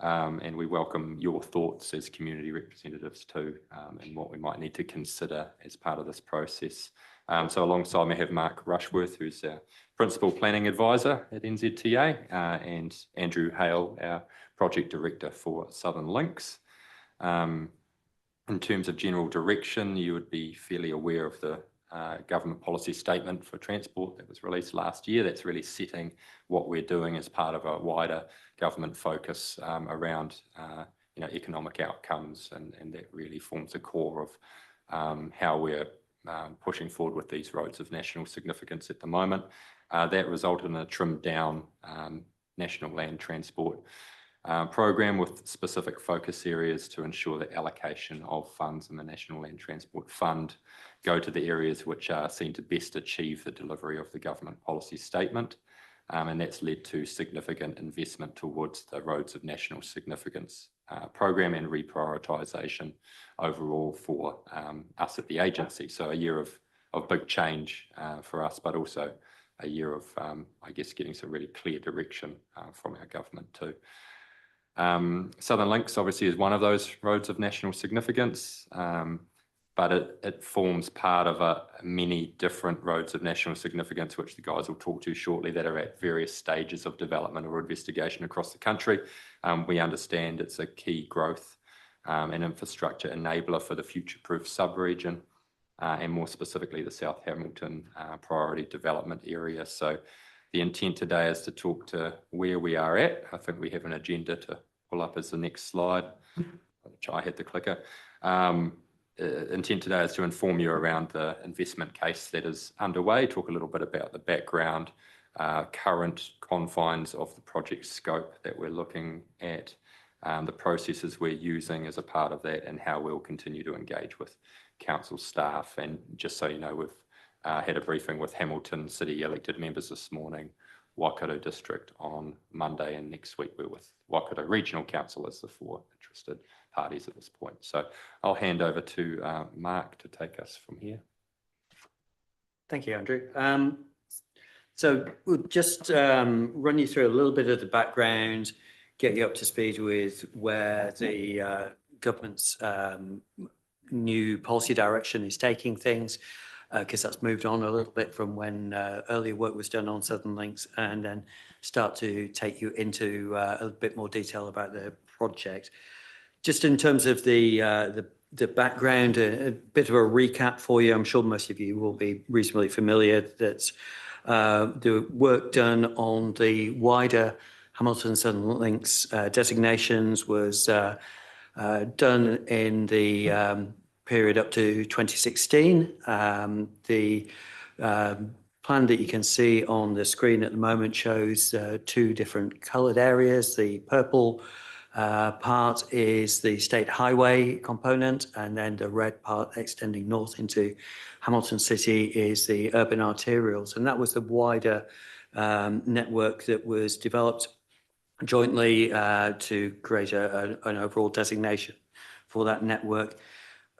And we welcome your thoughts as community representatives too, and what we might need to consider as part of this process. So alongside me I have Mark Rushworth, who's our Principal Planning Advisor at NZTA, and Andrew Hale, our Project Director for Southern Links. In terms of general direction, you would be fairly aware of the government policy statement for transport that was released last year. That's really setting what we're doing as part of a wider government focus around you know, economic outcomes, and that really forms the core of how we're pushing forward with these roads of national significance at the moment. That resulted in a trimmed down national land transport program with specific focus areas to ensure that allocation of funds in the National Land Transport Fund go to the areas which are seen to best achieve the delivery of the government policy statement. And that's led to significant investment towards the Roads of National Significance program and reprioritisation overall for us at the agency. So a year of big change for us, but also a year of, I guess, getting some really clear direction from our government too. Southern Links obviously is one of those roads of national significance, but it forms part of many different roads of national significance, which the guys will talk to shortly, that are at various stages of development or investigation across the country. We understand it's a key growth and infrastructure enabler for the future-proof sub-region, and more specifically the South Hamilton priority development area. So the intent today is to talk to where we are at. I think we have an agenda to pull up as the next slide, which I had the clicker. Intent today is to inform you around the investment case that is underway, talk a little bit about the background, current confines of the project scope that we're looking at, the processes we're using as a part of that, and how we'll continue to engage with council staff. And just so you know, we've had a briefing with Hamilton City elected members this morning, Waikato District on Monday, and next week we're with Waikato Regional Council as the four interested parties at this point. So I'll hand over to Mark to take us from here. Thank you, Andrew. So we'll just run you through a little bit of the background, get you up to speed with where the government's new policy direction is taking things, because that's moved on a little bit from when earlier work was done on Southern Links, and then start to take you into a bit more detail about the project. Just in terms of the background, a bit of a recap for you. I'm sure most of you will be reasonably familiar that the work done on the wider Hamilton Southern Links designations was done in the period up to 2016. The plan that you can see on the screen at the moment shows two different coloured areas. The purple part is the state highway component, and then the red part extending north into Hamilton City is the urban arterials. And that was the wider network that was developed jointly to create an overall designation for that network.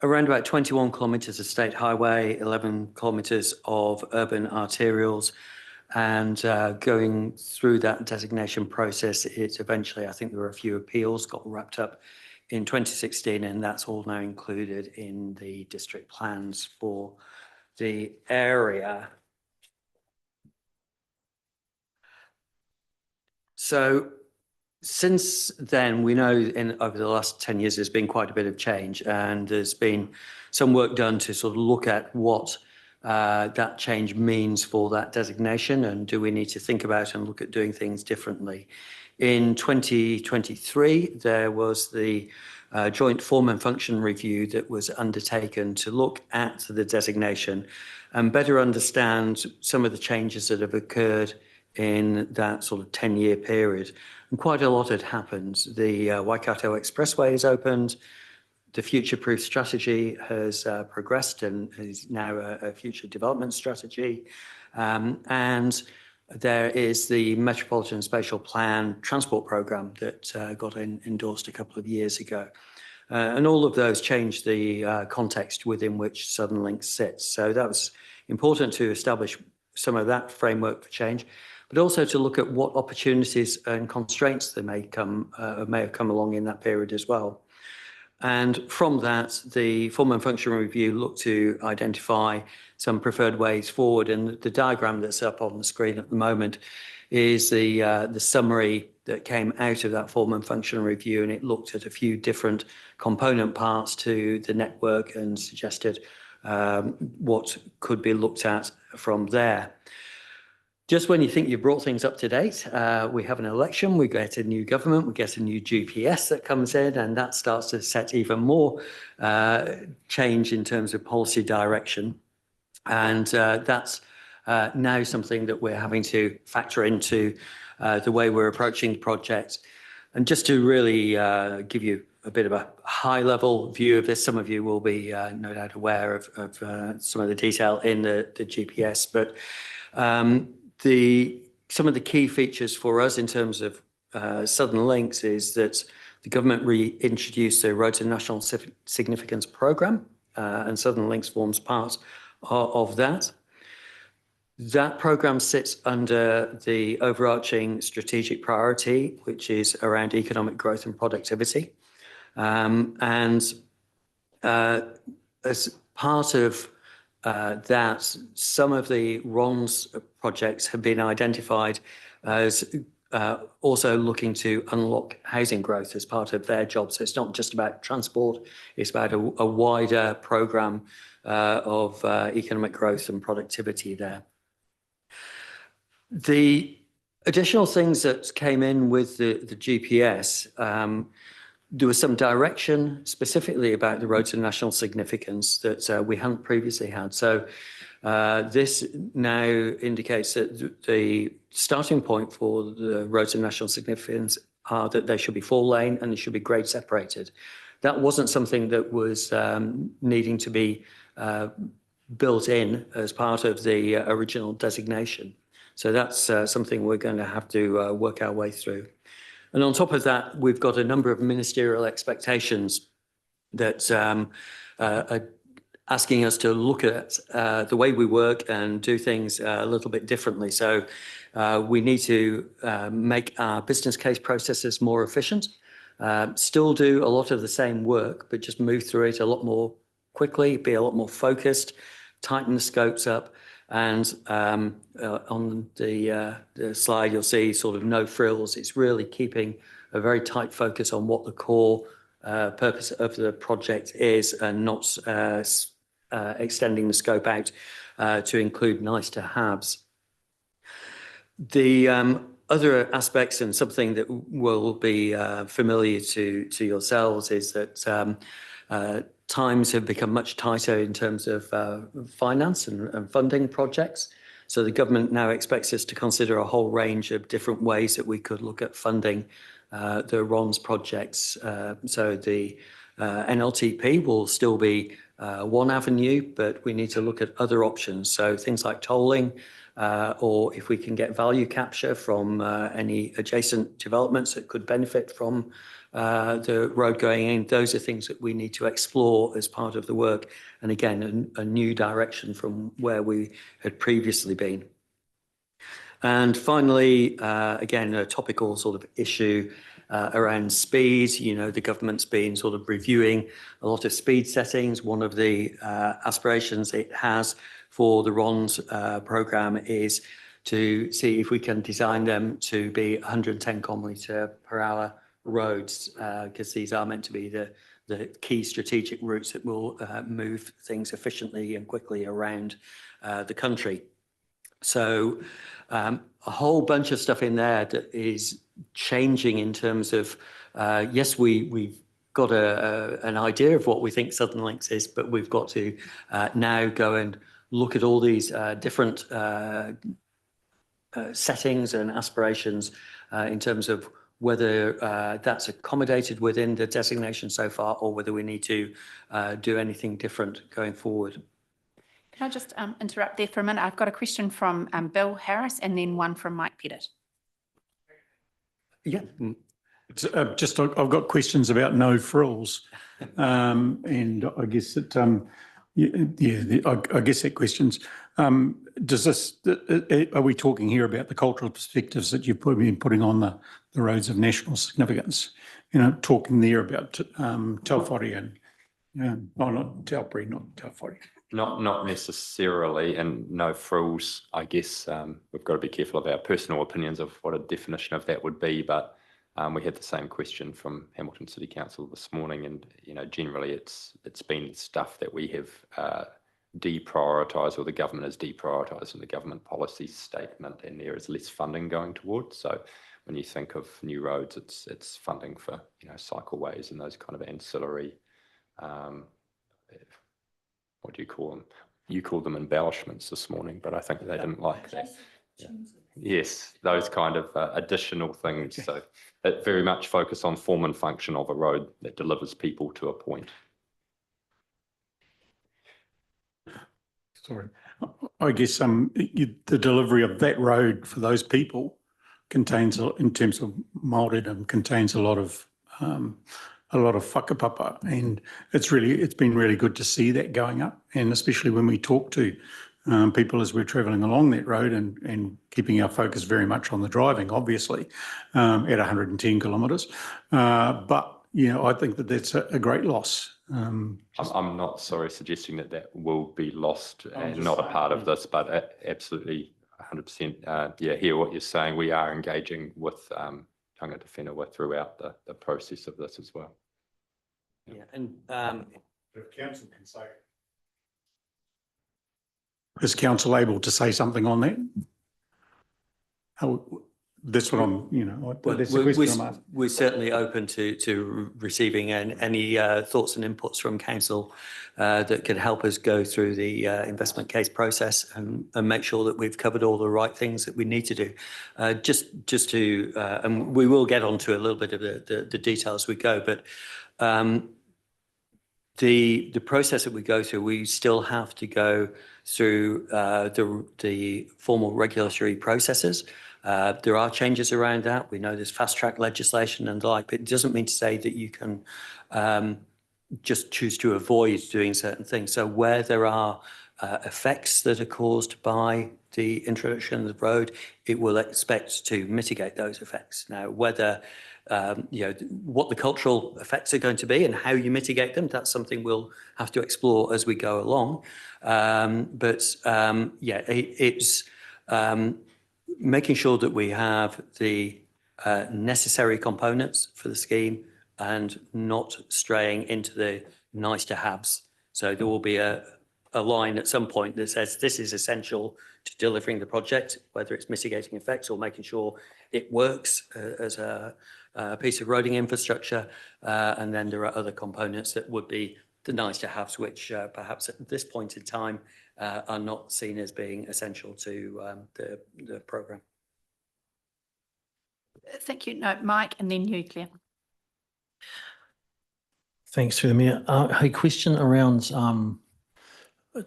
Around about 21 kilometres of state highway, 11 kilometres of urban arterials, and going through that designation process, it's eventually, I think there were a few appeals, got wrapped up in 2016, and that's all now included in the district plans for the area. So since then, we know over the last 10 years, there's been quite a bit of change, and there's been some work done to sort of look at what that change means for that designation, and do we need to think about and look at doing things differently. In 2023, there was the joint form and function review that was undertaken to look at the designation and better understand some of the changes that have occurred in that sort of 10-year period. And quite a lot had happened. The Waikato Expressway has opened. The future-proof strategy has progressed and is now a future development strategy. And there is the Metropolitan Spatial Plan Transport Programme that got endorsed a couple of years ago. And all of those changed the context within which Southern Links sits. So that was important to establish some of that framework for change, but also to look at what opportunities and constraints that may have come along in that period as well. And from that, the form and function review looked to identify some preferred ways forward. And the diagram that's up on the screen at the moment is the summary that came out of that form and function review. And it looked at a few different component parts to the network and suggested what could be looked at from there. Just when you think you've brought things up to date, we have an election, we get a new government, we get a new GPS that comes in, and that starts to set even more change in terms of policy direction. And that's now something that we're having to factor into the way we're approaching the project. And just to really give you a bit of a high-level view of this, some of you will be no doubt aware of some of the detail in the GPS, but some of the key features for us in terms of Southern Links is that the government reintroduced the Roads of National Significance programme, and Southern Links forms part of that. That programme sits under the overarching strategic priority, which is around economic growth and productivity. And as part of that some of the RONS projects have been identified as also looking to unlock housing growth as part of their job. So it's not just about transport, it's about a wider programme of economic growth and productivity there. The additional things that came in with the GPS, there was some direction specifically about the roads of national significance that we hadn't previously had. So this now indicates that the starting point for the roads of national significance are that they should be 4-lane and they should be grade separated. That wasn't something that was needing to be built in as part of the original designation. So that's something we're going to have to work our way through. And on top of that, we've got a number of ministerial expectations that are asking us to look at the way we work and do things a little bit differently. So we need to make our business case processes more efficient, still do a lot of the same work, but just move through it a lot more quickly, be a lot more focused, tighten the scopes up. And on the slide, you'll see sort of no frills. It's really keeping a very tight focus on what the core purpose of the project is, and not extending the scope out to include nice to haves. The other aspects, and something that will be familiar to yourselves, is that times have become much tighter in terms of finance and funding projects. So the government now expects us to consider a whole range of different ways that we could look at funding the RONS projects. So the NLTP will still be one avenue, but we need to look at other options. So things like tolling, or if we can get value capture from any adjacent developments that could benefit from the road going in. Those are things that we need to explore as part of the work. And again, a new direction from where we had previously been. And finally, again, a topical sort of issue around speed. You know, the government's been sort of reviewing a lot of speed settings. One of the aspirations it has for the RONS programme is to see if we can design them to be 110 kilometre per hour roads, because these are meant to be the key strategic routes that will move things efficiently and quickly around the country. So a whole bunch of stuff in there that is changing in terms of, yes, we've got an idea of what we think Southern Links is, but we've got to now go and look at all these different settings and aspirations in terms of whether that's accommodated within the designation so far, or whether we need to do anything different going forward. Can I just interrupt there for a minute? I've got a question from Bill Harris and then one from Mike Pettit. Yeah. Just, I've got questions about no frills. And I guess that, I guess that questions, does this, are we talking here about the cultural perspectives that you've been putting on the roads of national significance? You know, talking there about Taupori and, oh, not Taupori, not Taupori. Not necessarily, and no frills. I guess we've got to be careful of our personal opinions of what a definition of that would be, but we had the same question from Hamilton City Council this morning, and you know, generally it's been stuff that we have deprioritised, or the government has deprioritised in the government policy statement, and there is less funding going towards. So when you think of new roads, it's funding for, you know, cycleways and those kind of ancillary. What do you call them? You called them embellishments this morning, but I think they didn't like that. Yeah. Yes, those kind of additional things. So it very much focus on form and function of a road that delivers people to a point. Sorry, I guess the delivery of that road for those people contains, in terms of Māoridom, contains a lot of whakapapa, and it's been really good to see that going up, and especially when we talk to people as we're travelling along that road and keeping our focus very much on the driving, obviously, at 110 kilometres. But, you know, I think that that's a great loss. I'm not suggesting that will be lost and not a part of this, but absolutely 100%. Yeah, hear what you're saying. We are engaging with tangata whenua throughout the process of this as well. Yeah, and if council can say, is council able to say something on that? That's what I'm, you know, that's the question I'm asking. We're certainly open to receiving any thoughts and inputs from council that could help us go through the investment case process and make sure that we've covered all the right things that we need to do. Just to, and we will get onto a little bit of the details as we go, but the process that we go through, we still have to go through the formal regulatory processes. There are changes around that. We know there's fast track legislation and the like, but it doesn't mean to say that you can just choose to avoid doing certain things. So where there are effects that are caused by the introduction of the road, it will expect to mitigate those effects. Now, whether you know, what the cultural effects are going to be and how you mitigate them, that's something we'll have to explore as we go along. Yeah, it's making sure that we have the necessary components for the scheme and not straying into the nice to haves. So there will be a line at some point that says this is essential to delivering the project, whether it's mitigating effects or making sure it works as a piece of roading infrastructure. And then there are other components that would be the nice to haves, which perhaps at this point in time are not seen as being essential to the programme. Thank you. No, Mike, and then you, Claire. Thanks, through the Mayor. A question around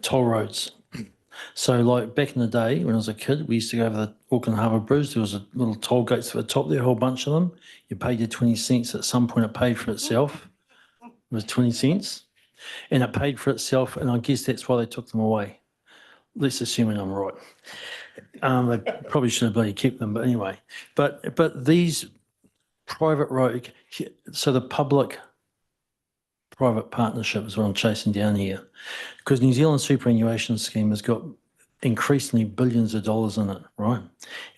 toll roads. So like back in the day when I was a kid, we used to go over the Auckland Harbour Bridge. There was a little toll gates at the top there, a whole bunch of them. You paid your 20 cents. At some point it paid for itself. It was 20 cents. And it paid for itself, and I guess that's why they took them away. Let's assume I'm right. They probably should have bloody kept them, but anyway. But these private road, so the public-private partnership is what I'm chasing down here, because New Zealand superannuation scheme has got increasingly billions of dollars in it, right?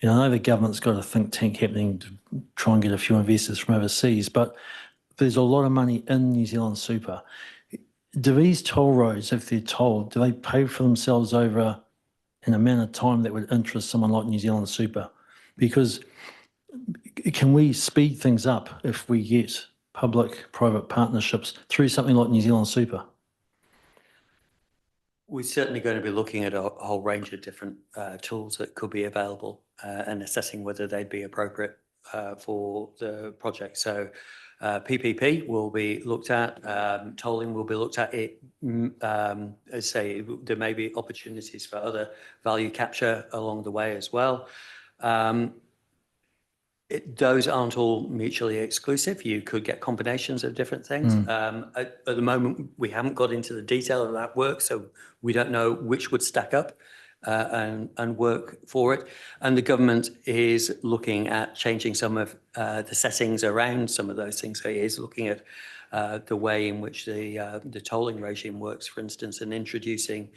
And I know the government's got a think tank happening to try and get a few investors from overseas, but there's a lot of money in New Zealand super. Do these toll roads, if they're tolled, do they pay for themselves over an amount of time that would interest someone like New Zealand super? Because can we speed things up if we get public-private partnerships through something like New Zealand super? We're certainly going to be looking at a whole range of different tools that could be available and assessing whether they'd be appropriate for the project. So PPP will be looked at, tolling will be looked at. As I say, there may be opportunities for other value capture along the way as well. Those aren't all mutually exclusive. You could get combinations of different things. At the moment, we haven't got into the detail of that work, so we don't know which would stack up and work for it. And the government is looking at changing some of the settings around some of those things. So it is looking at the way in which the tolling regime works, for instance, and introducing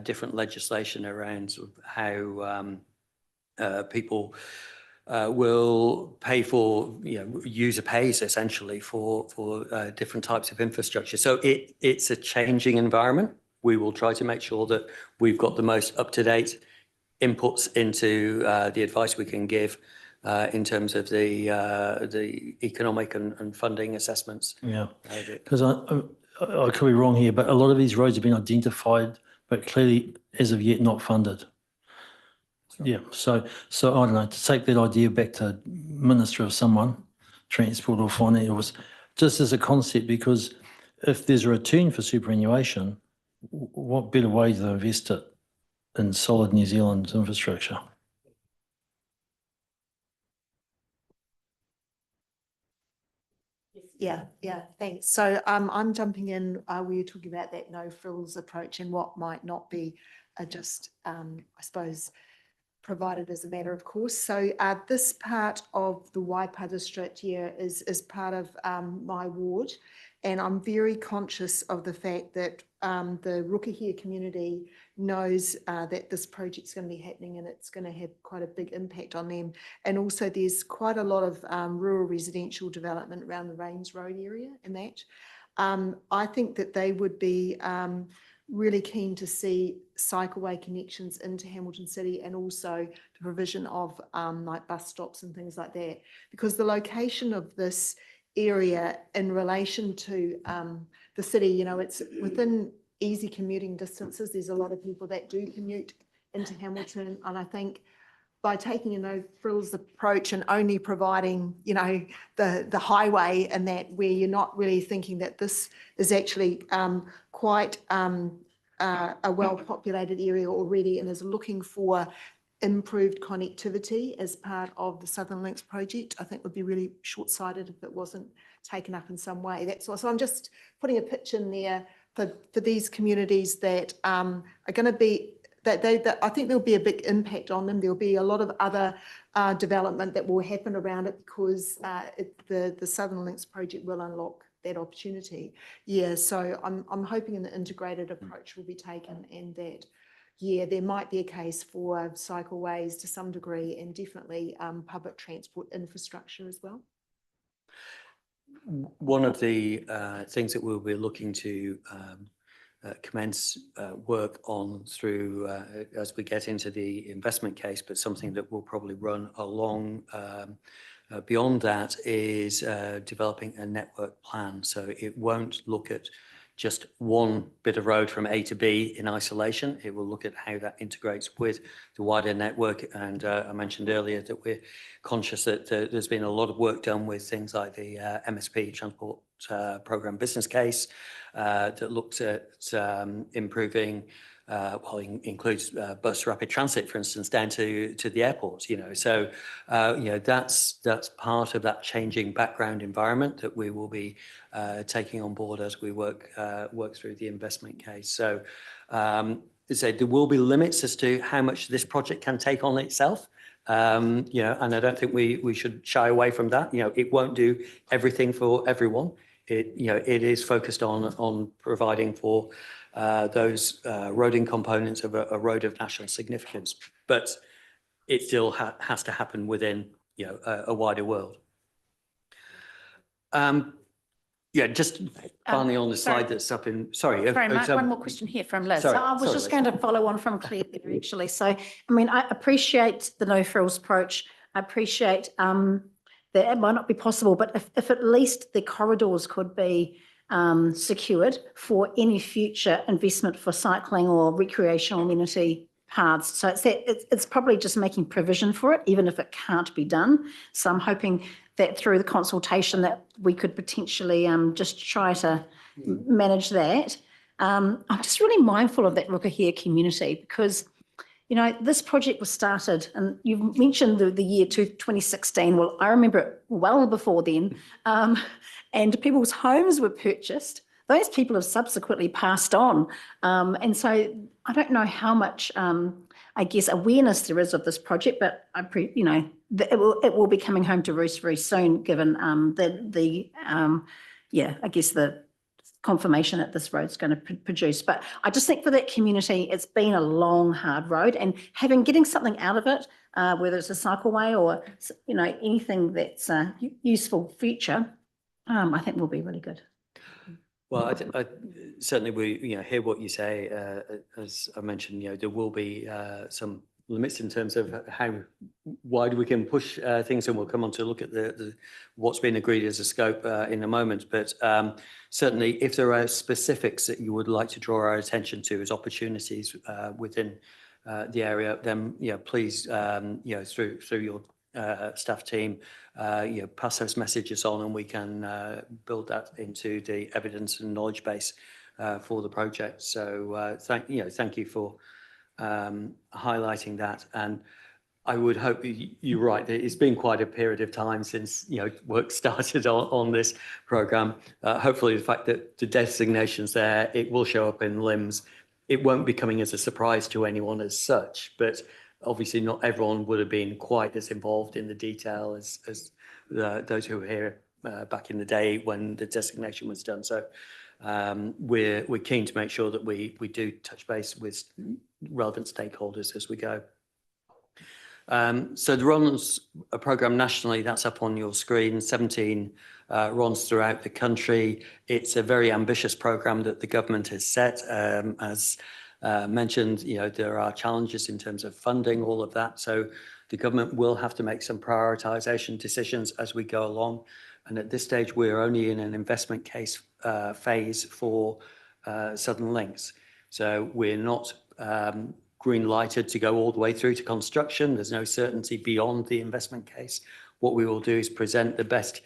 different legislation around sort of how people will pay for, user pays essentially for different types of infrastructure. So it's a changing environment. We will try to make sure that we've got the most up-to-date inputs into the advice we can give in terms of the economic and funding assessments. Yeah, because I could be wrong here, but a lot of these roads have been identified, but clearly as of yet not funded. Yeah, so I don't know, to take that idea back to Minister of someone, Transport or Finance, was just as a concept, because if there's a return for superannuation, what better way to invest it in solid New Zealand infrastructure? Yeah, thanks. So I'm jumping in. We were talking about that no frills approach and what might not be just, I suppose, provided as a matter of course. So this part of the Waipa district here is part of my ward, and I'm very conscious of the fact that the Rukahia community knows that this project's going to be happening and it's going to have quite a big impact on them. And also there's quite a lot of rural residential development around the Rains Road area and that. I think that they would be really keen to see cycleway connections into Hamilton City, and also the provision of like bus stops and things like that, because the location of this area in relation to the city, it's within easy commuting distances. There's a lot of people that do commute into Hamilton, and I think by taking a no frills approach and only providing, the highway and that, where you're not really thinking that this is actually quite a well-populated area already and is looking for improved connectivity as part of the Southern Links project, I think would be really short-sighted if it wasn't taken up in some way. That's all. So I'm just putting a pitch in there for these communities that are going to be, that I think there'll be a big impact on them. There'll be a lot of other development that will happen around it, because the Southern Links project will unlock that opportunity. Yeah, so I'm hoping an integrated approach will be taken, and that, there might be a case for cycleways to some degree, and definitely public transport infrastructure as well. One of the things that we'll be looking to commence work on through as we get into the investment case, but something that will probably run along beyond that, is developing a network plan. So it won't look at just one bit of road from A to B in isolation. It will look at how that integrates with the wider network. And I mentioned earlier that we're conscious that there's been a lot of work done with things like the MSP Transport Programme business case that looks at improving, includes bus rapid transit, for instance, down to the airport. So that's part of that changing background environment that we will be taking on board as we work through the investment case. So there will be limits as to how much this project can take on itself. And I don't think we should shy away from that. It won't do everything for everyone. it is focused on providing for those roading components of a road of national significance, but it still has to happen within, a wider world. Yeah, just finally on the sorry. slide that's up in, sorry. Sorry, Mark, one more question here from Liz. Sorry, I was sorry, just Liz. going to follow on from Claire there, actually. So, I mean, I appreciate the no frills approach. I appreciate that it might not be possible, but if at least the corridors could be secured for any future investment for cycling or recreational amenity paths. So it's probably just making provision for it, even if it can't be done. So I'm hoping that through the consultation that we could potentially just try to manage that. I'm just really mindful of that Rukahia community because, this project was started, and you've mentioned the year 2016. Well, I remember it well before then, and people's homes were purchased. Those people have subsequently passed on. And so I don't know how much, I guess, awareness there is of this project, but it will be coming home to roost very soon, given the confirmation that this road's going to produce. But I just think for that community, it's been a long, hard road, and getting something out of it, whether it's a cycleway or anything that's a useful feature, I think will be really good. Well, I certainly we hear what you say. As I mentioned, there will be some limits in terms of how wide we can push things, and we'll come on to look at the what's been agreed as a scope in a moment. But certainly, if there are specifics that you would like to draw our attention to as opportunities within the area, then please through your staff team, pass those messages on, and we can build that into the evidence and knowledge base for the project. So thank you for highlighting that. And I would hope you're right. It's been quite a period of time since work started on this program. Hopefully, the fact that the designation's there, it will show up in LIMS. It won't be coming as a surprise to anyone as such, but obviously not everyone would have been quite as involved in the detail as those who were here back in the day when the designation was done. So we're keen to make sure that we do touch base with relevant stakeholders as we go. So the RONS program nationally, that's up on your screen, 17 RONS throughout the country. It's a very ambitious program that the government has set. As mentioned, there are challenges in terms of funding, all of that. So the government will have to make some prioritisation decisions as we go along. And at this stage, we're only in an investment case phase for Southern Links. So we're not green lighted to go all the way through to construction. There's no certainty beyond the investment case. What we will do is present the best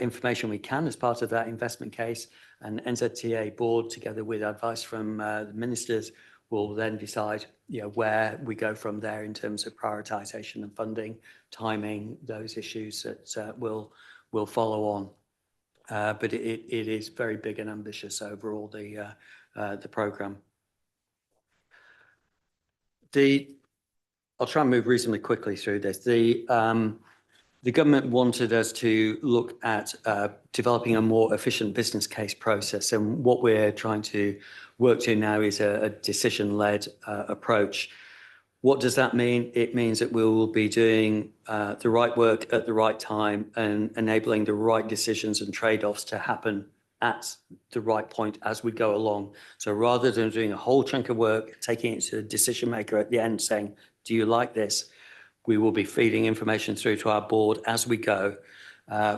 information we can as part of that investment case, and NZTA board, together with advice from the ministers, will then decide where we go from there in terms of prioritisation and funding, timing, those issues that will follow on. But it is very big and ambitious overall, the programme. I'll try and move reasonably quickly through this. The government wanted us to look at developing a more efficient business case process, and what we're trying to work to now is a decision-led approach. What does that mean? It means that we will be doing the right work at the right time and enabling the right decisions and trade-offs to happen at the right point as we go along. So rather than doing a whole chunk of work, taking it to the decision maker at the end saying, do you like this? We will be feeding information through to our board as we go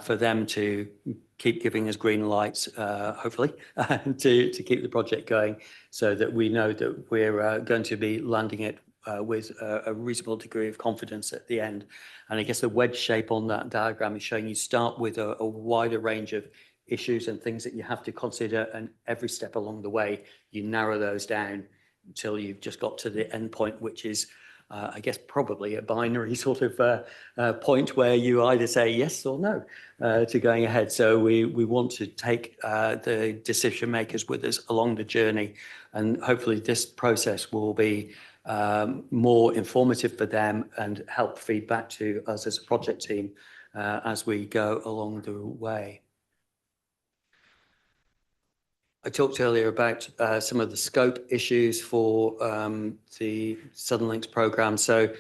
for them to keep giving us green lights, hopefully, to keep the project going, so that we know that we're going to be landing it with a reasonable degree of confidence at the end. And I guess the wedge shape on that diagram is showing you start with a wider range of issues and things that you have to consider, and every step along the way, you narrow those down until you've just got to the end point, which is I guess probably a binary sort of point where you either say yes or no to going ahead. So we want to take the decision makers with us along the journey, and hopefully this process will be more informative for them and help feed back to us as a project team as we go along the way. I talked earlier about some of the scope issues for the Southern Links programme. So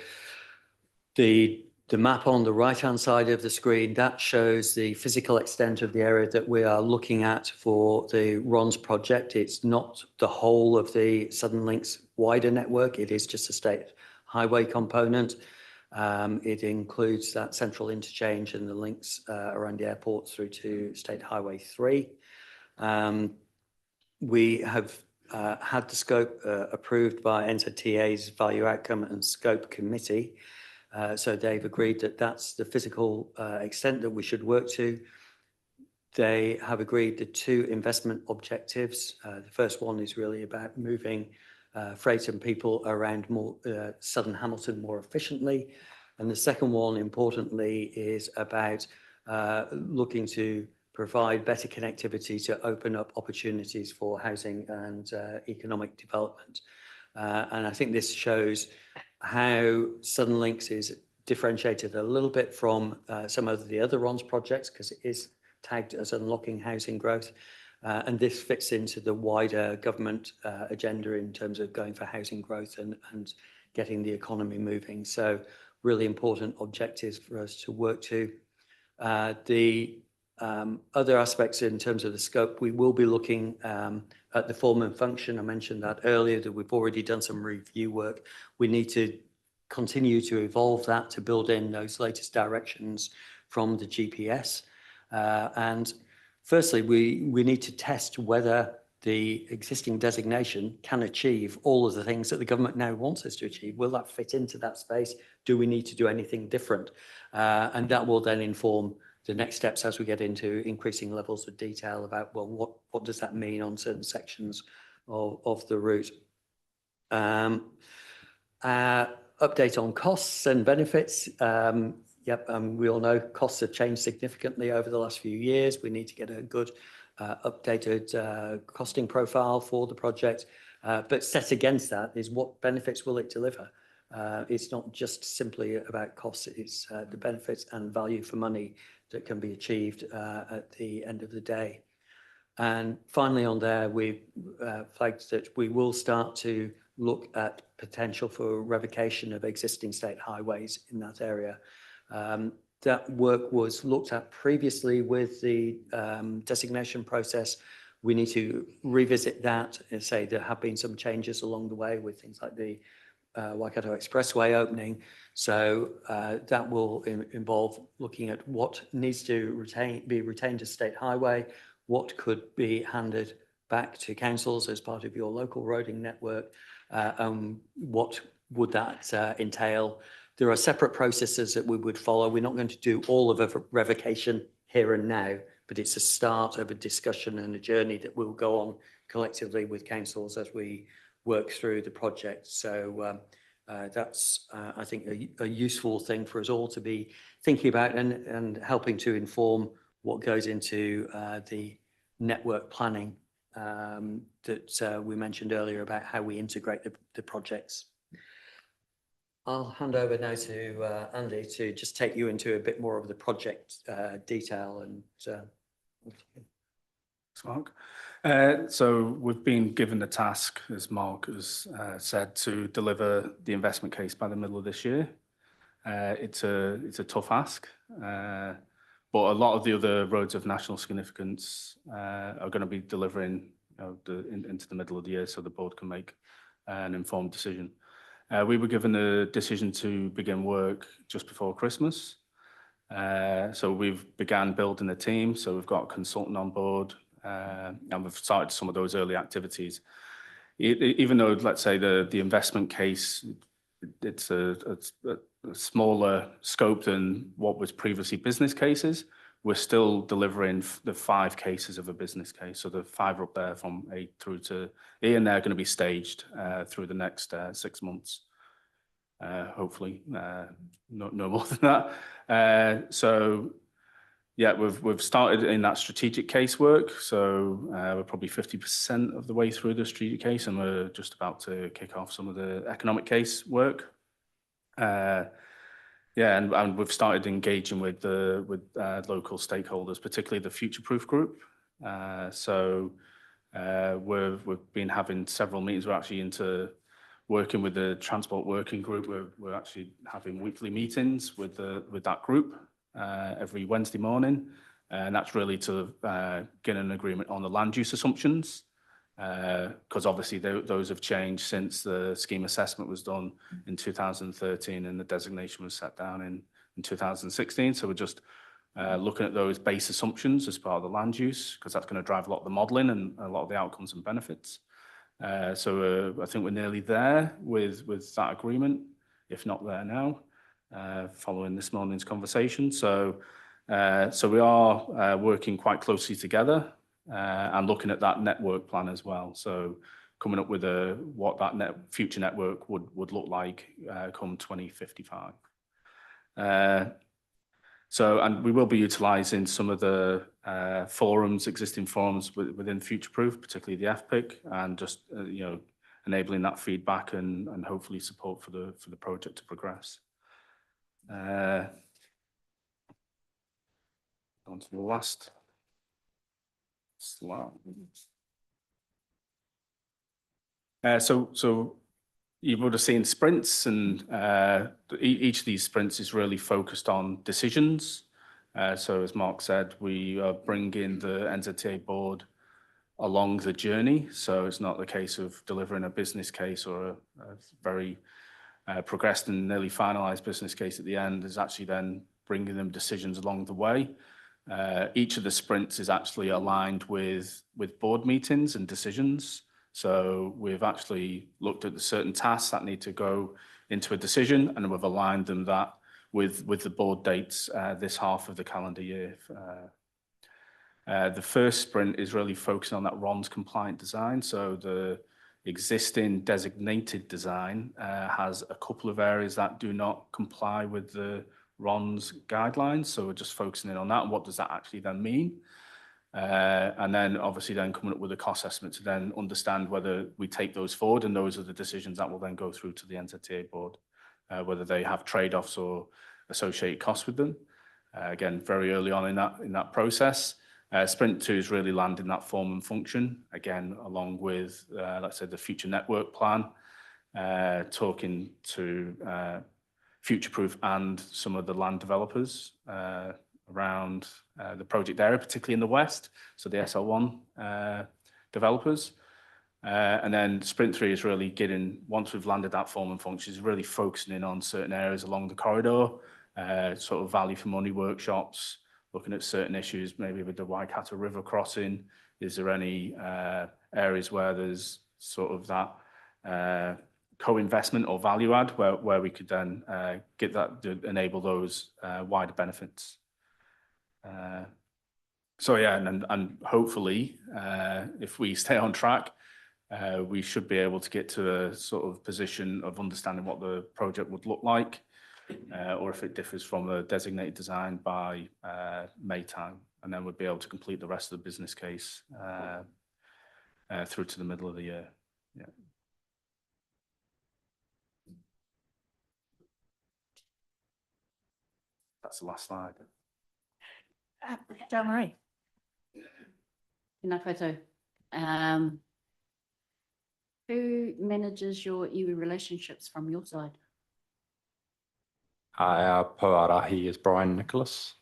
the map on the right-hand side of the screen, that shows the physical extent of the area that we are looking at for the RONS project. It's not the whole of the Southern Links wider network. It is just a state highway component. It includes that central interchange and the links around the airport through to State Highway 3. We have had the scope approved by NZTA's Value Outcome and Scope Committee. So they've agreed that that's the physical extent that we should work to. They have agreed the 2 investment objectives. The first one is really about moving freight and people around more Southern Hamilton more efficiently. And the second one, importantly, is about looking to provide better connectivity to open up opportunities for housing and economic development. And I think this shows how Southern Links is differentiated a little bit from some of the other RONS projects, because it is tagged as unlocking housing growth. And this fits into the wider government agenda in terms of going for housing growth and getting the economy moving. So really important objectives for us to work to. The other aspects in terms of the scope, we will be looking at the form and function. I mentioned that earlier, that we've already done some review work. We need to continue to evolve that to build in those latest directions from the GPS. And firstly, we need to test whether the existing designation can achieve all of the things that the government now wants us to achieve. Will that fit into that space? Do we need to do anything different? And that will then inform the next steps as we get into increasing levels of detail about, well, what does that mean on certain sections of the route? Update on costs and benefits. We all know costs have changed significantly over the last few years. We need to get a good updated costing profile for the project. But set against that is what benefits will it deliver? It's not just simply about costs, it's the benefits and value for money that can be achieved at the end of the day. And finally on there, we've flagged that we will start to look at potential for revocation of existing state highways in that area. That work was looked at previously with the designation process. We need to revisit that and say there have been some changes along the way with things like the Waikato Expressway opening. So that will involve looking at what needs to be retained as state highway, what could be handed back to councils as part of your local roading network, what would that entail. There are separate processes that we would follow. We're not going to do all of a revocation here and now, but it's a start of a discussion and a journey that we'll go on collectively with councils as we work through the project. So that's, I think, a useful thing for us all to be thinking about and helping to inform what goes into the network planning that we mentioned earlier about how we integrate the projects. I'll hand over now to Andy to just take you into a bit more of the project detail. And Thanks, Mark. So we've been given the task, as Mark has said, to deliver the investment case by the middle of this year. It's a tough ask, but a lot of the other roads of national significance are going to be delivering into the middle of the year, so the board can make an informed decision. We were given the decision to begin work just before Christmas. So we've began building a team. So we've got a consultant on board, and we've started some of those early activities. Even though, let's say, the investment case, it's a smaller scope than what was previously business cases, we're still delivering the 5 cases of a business case. So the 5 are up there from A through to E, and they're going to be staged through the next 6 months. Hopefully, no more than that. So yeah, we've started in that strategic case work. So we're probably 50% of the way through the strategic case, and we're just about to kick off some of the economic case work. Yeah, and we've started engaging with local stakeholders, particularly the Future Proof group. So We've been having several meetings. We're actually into working with the transport working group. We're actually having weekly meetings with that group every Wednesday morning. And that's really to get an agreement on the land use assumptions, because obviously those have changed since the scheme assessment was done in 2013 and the designation was set down in 2016. So we're just looking at those base assumptions as part of the land use, because that's going to drive a lot of the modelling and a lot of the outcomes and benefits. So I think we're nearly there with that agreement, if not there now, following this morning's conversation. So we are working quite closely together and looking at that network plan as well. So coming up with what that future network would look like come 2055. And we will be utilising some of the existing forums within Future Proof, particularly the FPIC, and just enabling that feedback and hopefully support for the project to progress. On to the last slide. So you would have seen sprints, and each of these sprints is really focused on decisions. So as Mark said, we are bringing the NZTA board along the journey. So it's not the case of delivering a business case or a very progressed and nearly finalised business case at the end. Is actually then bringing them decisions along the way. Each of the sprints is actually aligned with board meetings and decisions. So we've actually looked at the certain tasks that need to go into a decision, and we've aligned them with the board dates this half of the calendar year. The first sprint is really focusing on that RONS compliant design. So the existing designated design has a couple of areas that do not comply with the RONS guidelines. So we're just focusing in on that and what does that actually then mean? And then obviously then coming up with a cost estimate to then understand whether we take those forward, and those are the decisions that will then go through to the NZTA board, whether they have trade-offs or associated costs with them. Again, very early on in that process. Sprint 2 is really landing that form and function, again, along with, let's say, the future network plan, talking to Future Proof and some of the land developers around the project area, particularly in the west, so the SL1 developers. And then Sprint 3 is really once we've landed that form and function, is really focusing in on certain areas along the corridor, sort of value for money workshops, looking at certain issues, maybe with the Waikato River crossing. Is there any areas where there's sort of that co-investment or value add where we could then get that to enable those wider benefits? So yeah, and hopefully, if we stay on track, we should be able to get to a sort of position of understanding what the project would look like, or if it differs from the designated design by May time, and then we'd be able to complete the rest of the business case through to the middle of the year. Yeah. That's the last slide. Dale Marie. Tēnā koutou. Who manages your iwi relationships from your side? Our Puarahi is Brian Nicholas.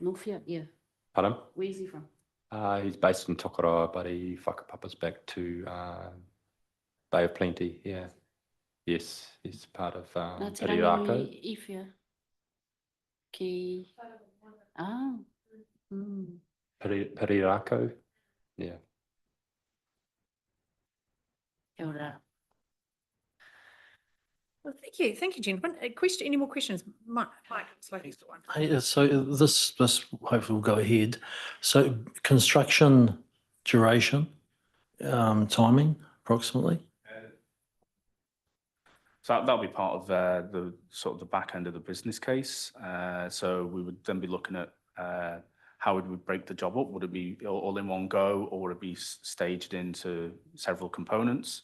Northia, yeah. Pardon? Where's he from? He's based in Tokoroa, but he whakapapas back to Bay of Plenty, yeah. Yes, he's part of Pirirako. Ifia. Ki. Ah. Pirirako, yeah. Kia ora. Well, thank you, gentlemen. Any more questions? Mike, Slaty's got one. Hey, so this hopefully will go ahead. So construction duration, timing approximately? So that'll be part of the sort of the back end of the business case. So we would then be looking at how would we break the job up? Would it be all in one go, or would it be staged into several components?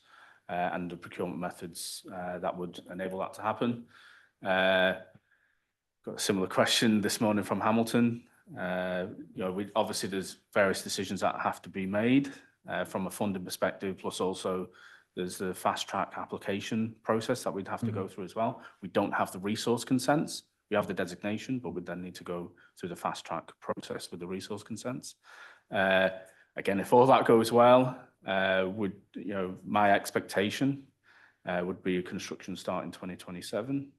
And the procurement methods that would enable that to happen. Got a similar question this morning from Hamilton. Obviously there's various decisions that have to be made from a funding perspective, plus also there's the fast track application process that we'd have to go through as well. We don't have the resource consents. We have the designation, but we then need to go through the fast track process with the resource consents. Again, if all that goes well, my expectation would be a construction start in 2027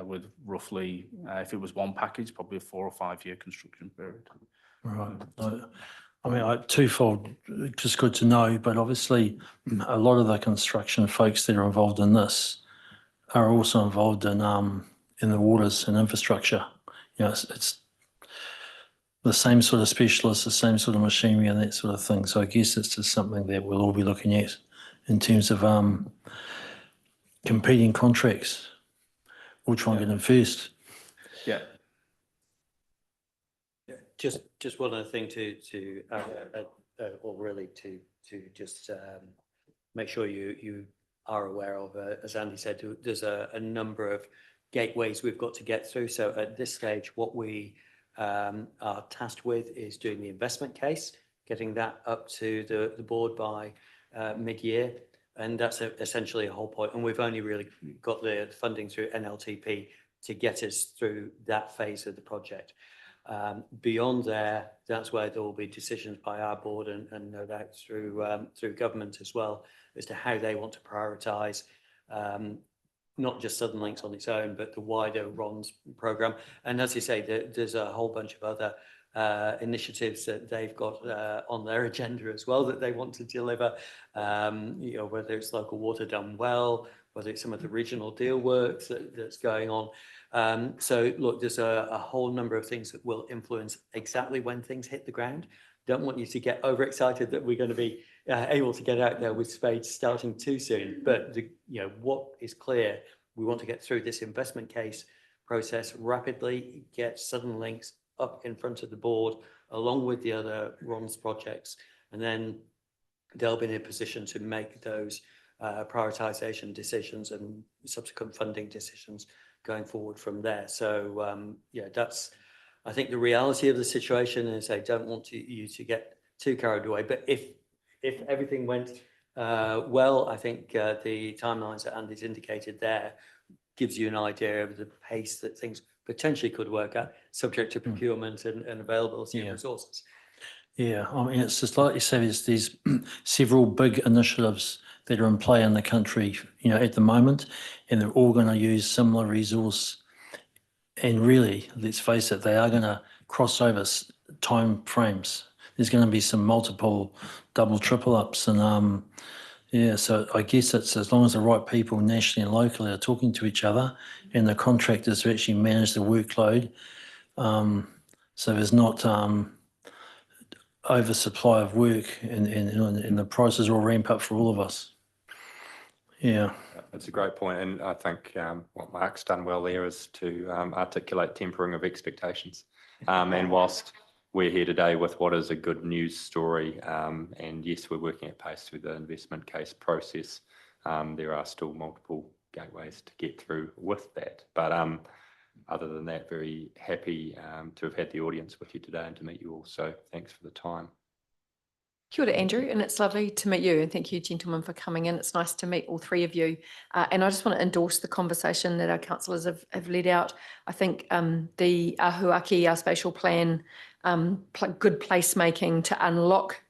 with roughly, if it was one package, probably a 4 or 5 year construction period. Right. I mean, twofold, just good to know, but obviously a lot of the construction folks that are involved in this are also involved in the waters and infrastructure. It's the same sort of specialists, the same sort of machinery and that sort of thing. So I guess it's just something that we'll all be looking at in terms of competing contracts. We'll try and get them first. Yeah. Just one other thing to just make sure you are aware of, as Andy said, there's a number of gateways we've got to get through. So at this stage, what we are tasked with is doing the investment case, getting that up to the board by mid-year. And that's essentially a whole point. And we've only really got the funding through NLTP to get us through that phase of the project. Beyond there, that's where there will be decisions by our board and no doubt through government as well as to how they want to prioritise not just Southern Links on its own, but the wider RONS programme. And as you say, there's a whole bunch of other initiatives that they've got on their agenda as well that they want to deliver, whether it's local water done well, whether it's some of the regional deal works that's going on. So look, there's a whole number of things that will influence exactly when things hit the ground. Don't want you to get overexcited that we're going to be able to get out there with spades starting too soon. But what is clear, we want to get through this investment case process rapidly, get Southern Links up in front of the board along with the other RONS projects, and then they'll be in a position to make those prioritisation decisions and subsequent funding decisions going forward from there. So that's, I think, the reality of the situation is I don't want you to get too carried away. But if everything went well, I think the timelines that Andy's indicated there gives you an idea of the pace that things potentially could work at, subject to procurement and availability of resources. Yeah, I mean, it's just like you say, there's these several big initiatives that are in play in the country, at the moment, and they're all going to use similar resource. And really, let's face it, they are going to cross over time frames. There's going to be some multiple double, triple ups. And so I guess it's as long as the right people nationally and locally are talking to each other and the contractors who actually manage the workload. So there's not oversupply of work and the prices will ramp up for all of us. Yeah. That's a great point. And I think what Mark's done well there is to articulate tempering of expectations. And whilst we're here today with what is a good news story, and yes, we're working at pace through the investment case process, there are still multiple gateways to get through with that. But other than that, very happy to have had the audience with you today and to meet you all. So thanks for the time. Kia ora, Andrew, and it's lovely to meet you, and thank you, gentlemen, for coming in. It's nice to meet all three of you, and I just want to endorse the conversation that our councillors have led out. I think the Ahuaki, our spatial plan, good placemaking to unlock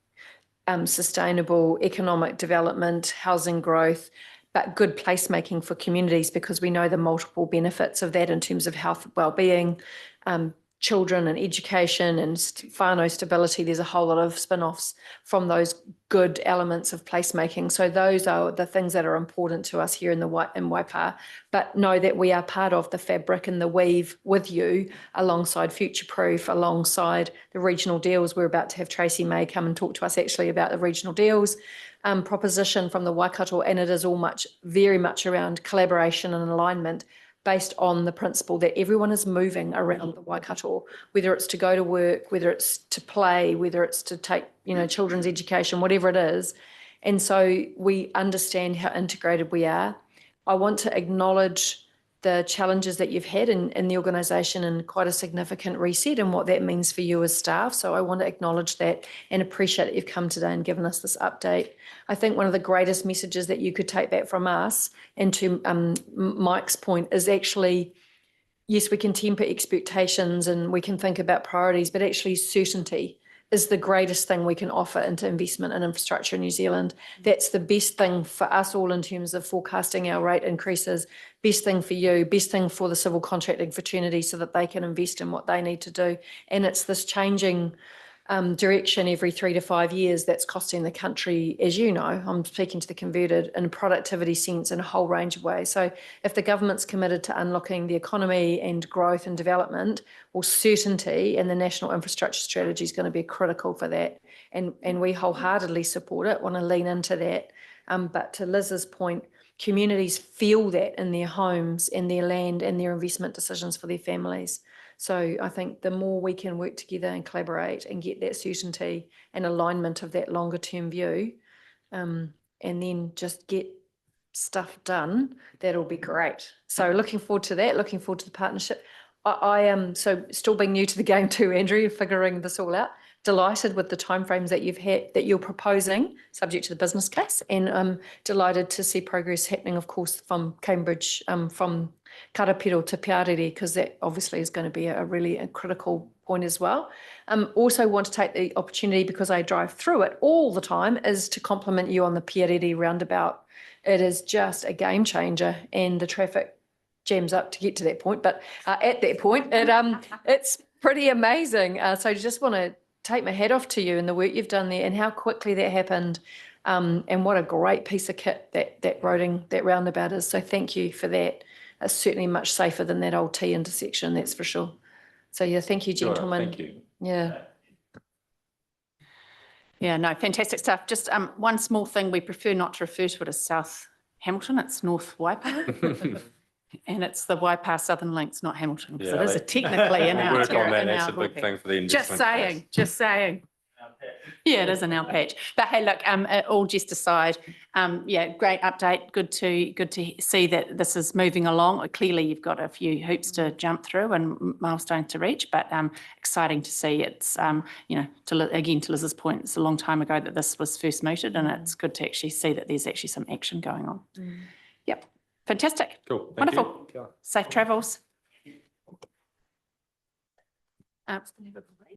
sustainable economic development, housing growth, but good placemaking for communities, because we know the multiple benefits of that in terms of health, well-being, children and education and whānau stability. There's a whole lot of spin-offs from those good elements of placemaking. So those are the things that are important to us here in Waipa. But know that we are part of the fabric and the weave with you alongside Future Proof, alongside the regional deals. We're about to have Tracy May come and talk to us actually about the regional deals proposition from the Waikato, and it is all very much around collaboration and alignment, based on the principle that everyone is moving around the Waikato, whether it's to go to work, whether it's to play, whether it's to take, children's education, whatever it is. And so we understand how integrated we are. I want to acknowledge the challenges that you've had in the organisation and quite a significant reset and what that means for you as staff. So I want to acknowledge that and appreciate that you've come today and given us this update. I think one of the greatest messages that you could take back from us, and to Mike's point, is actually, yes, we can temper expectations and we can think about priorities, but actually certainty is the greatest thing we can offer into investment and infrastructure in New Zealand. That's the best thing for us all in terms of forecasting our rate increases, best thing for you, best thing for the civil contracting fraternity so that they can invest in what they need to do. And it's this changing direction every 3 to 5 years that's costing the country, as you know, I'm speaking to the converted, in a productivity sense in a whole range of ways. So if the government's committed to unlocking the economy and growth and development, well, certainty and the national infrastructure strategy is going to be critical for that. And we wholeheartedly support it, want to lean into that. But to Liz's point, communities feel that in their homes and their land and their investment decisions for their families. So I think the more we can work together and collaborate and get that certainty and alignment of that longer term view, and then just get stuff done, that'll be great. So looking forward to that, looking forward to the partnership. I am so still being new to the game too, Andrew, figuring this all out. Delighted with the timeframes that you've had, that you're proposing, subject to the business case, and I'm delighted to see progress happening, of course, from Cambridge, from Karapiro to Piarere, because that obviously is going to be a really critical point as well. Also want to take the opportunity, because I drive through it all the time, is to compliment you on the Piarere roundabout. It is just a game changer, and the traffic jams up to get to that point. But at that point, it's pretty amazing. So I just want to take my hat off to you and the work you've done there and how quickly that happened. And what a great piece of kit that roundabout is. So thank you for that. It's certainly much safer than that old T intersection, that's for sure. So yeah, thank you, gentlemen. Thank you. Yeah. Yeah, no, fantastic stuff. Just one small thing, we prefer not to refer to it as South Hamilton, it's North Waipaha. And it's the Waipaha Southern Links, not Hamilton, because it is technically in our. Work on that, that's a territory. big thing for the investment. Just saying. Yeah, it is in our patch. But hey, look, all jest aside, yeah, great update. Good to see that this is moving along. Clearly, you've got a few hoops to jump through and milestones to reach, but exciting to see. It's you know, to Liz's point, it's a long time ago that this was first mooted, and it's good to actually see that there's actually some action going on. Yep, fantastic. Cool. Wonderful. Safe travels.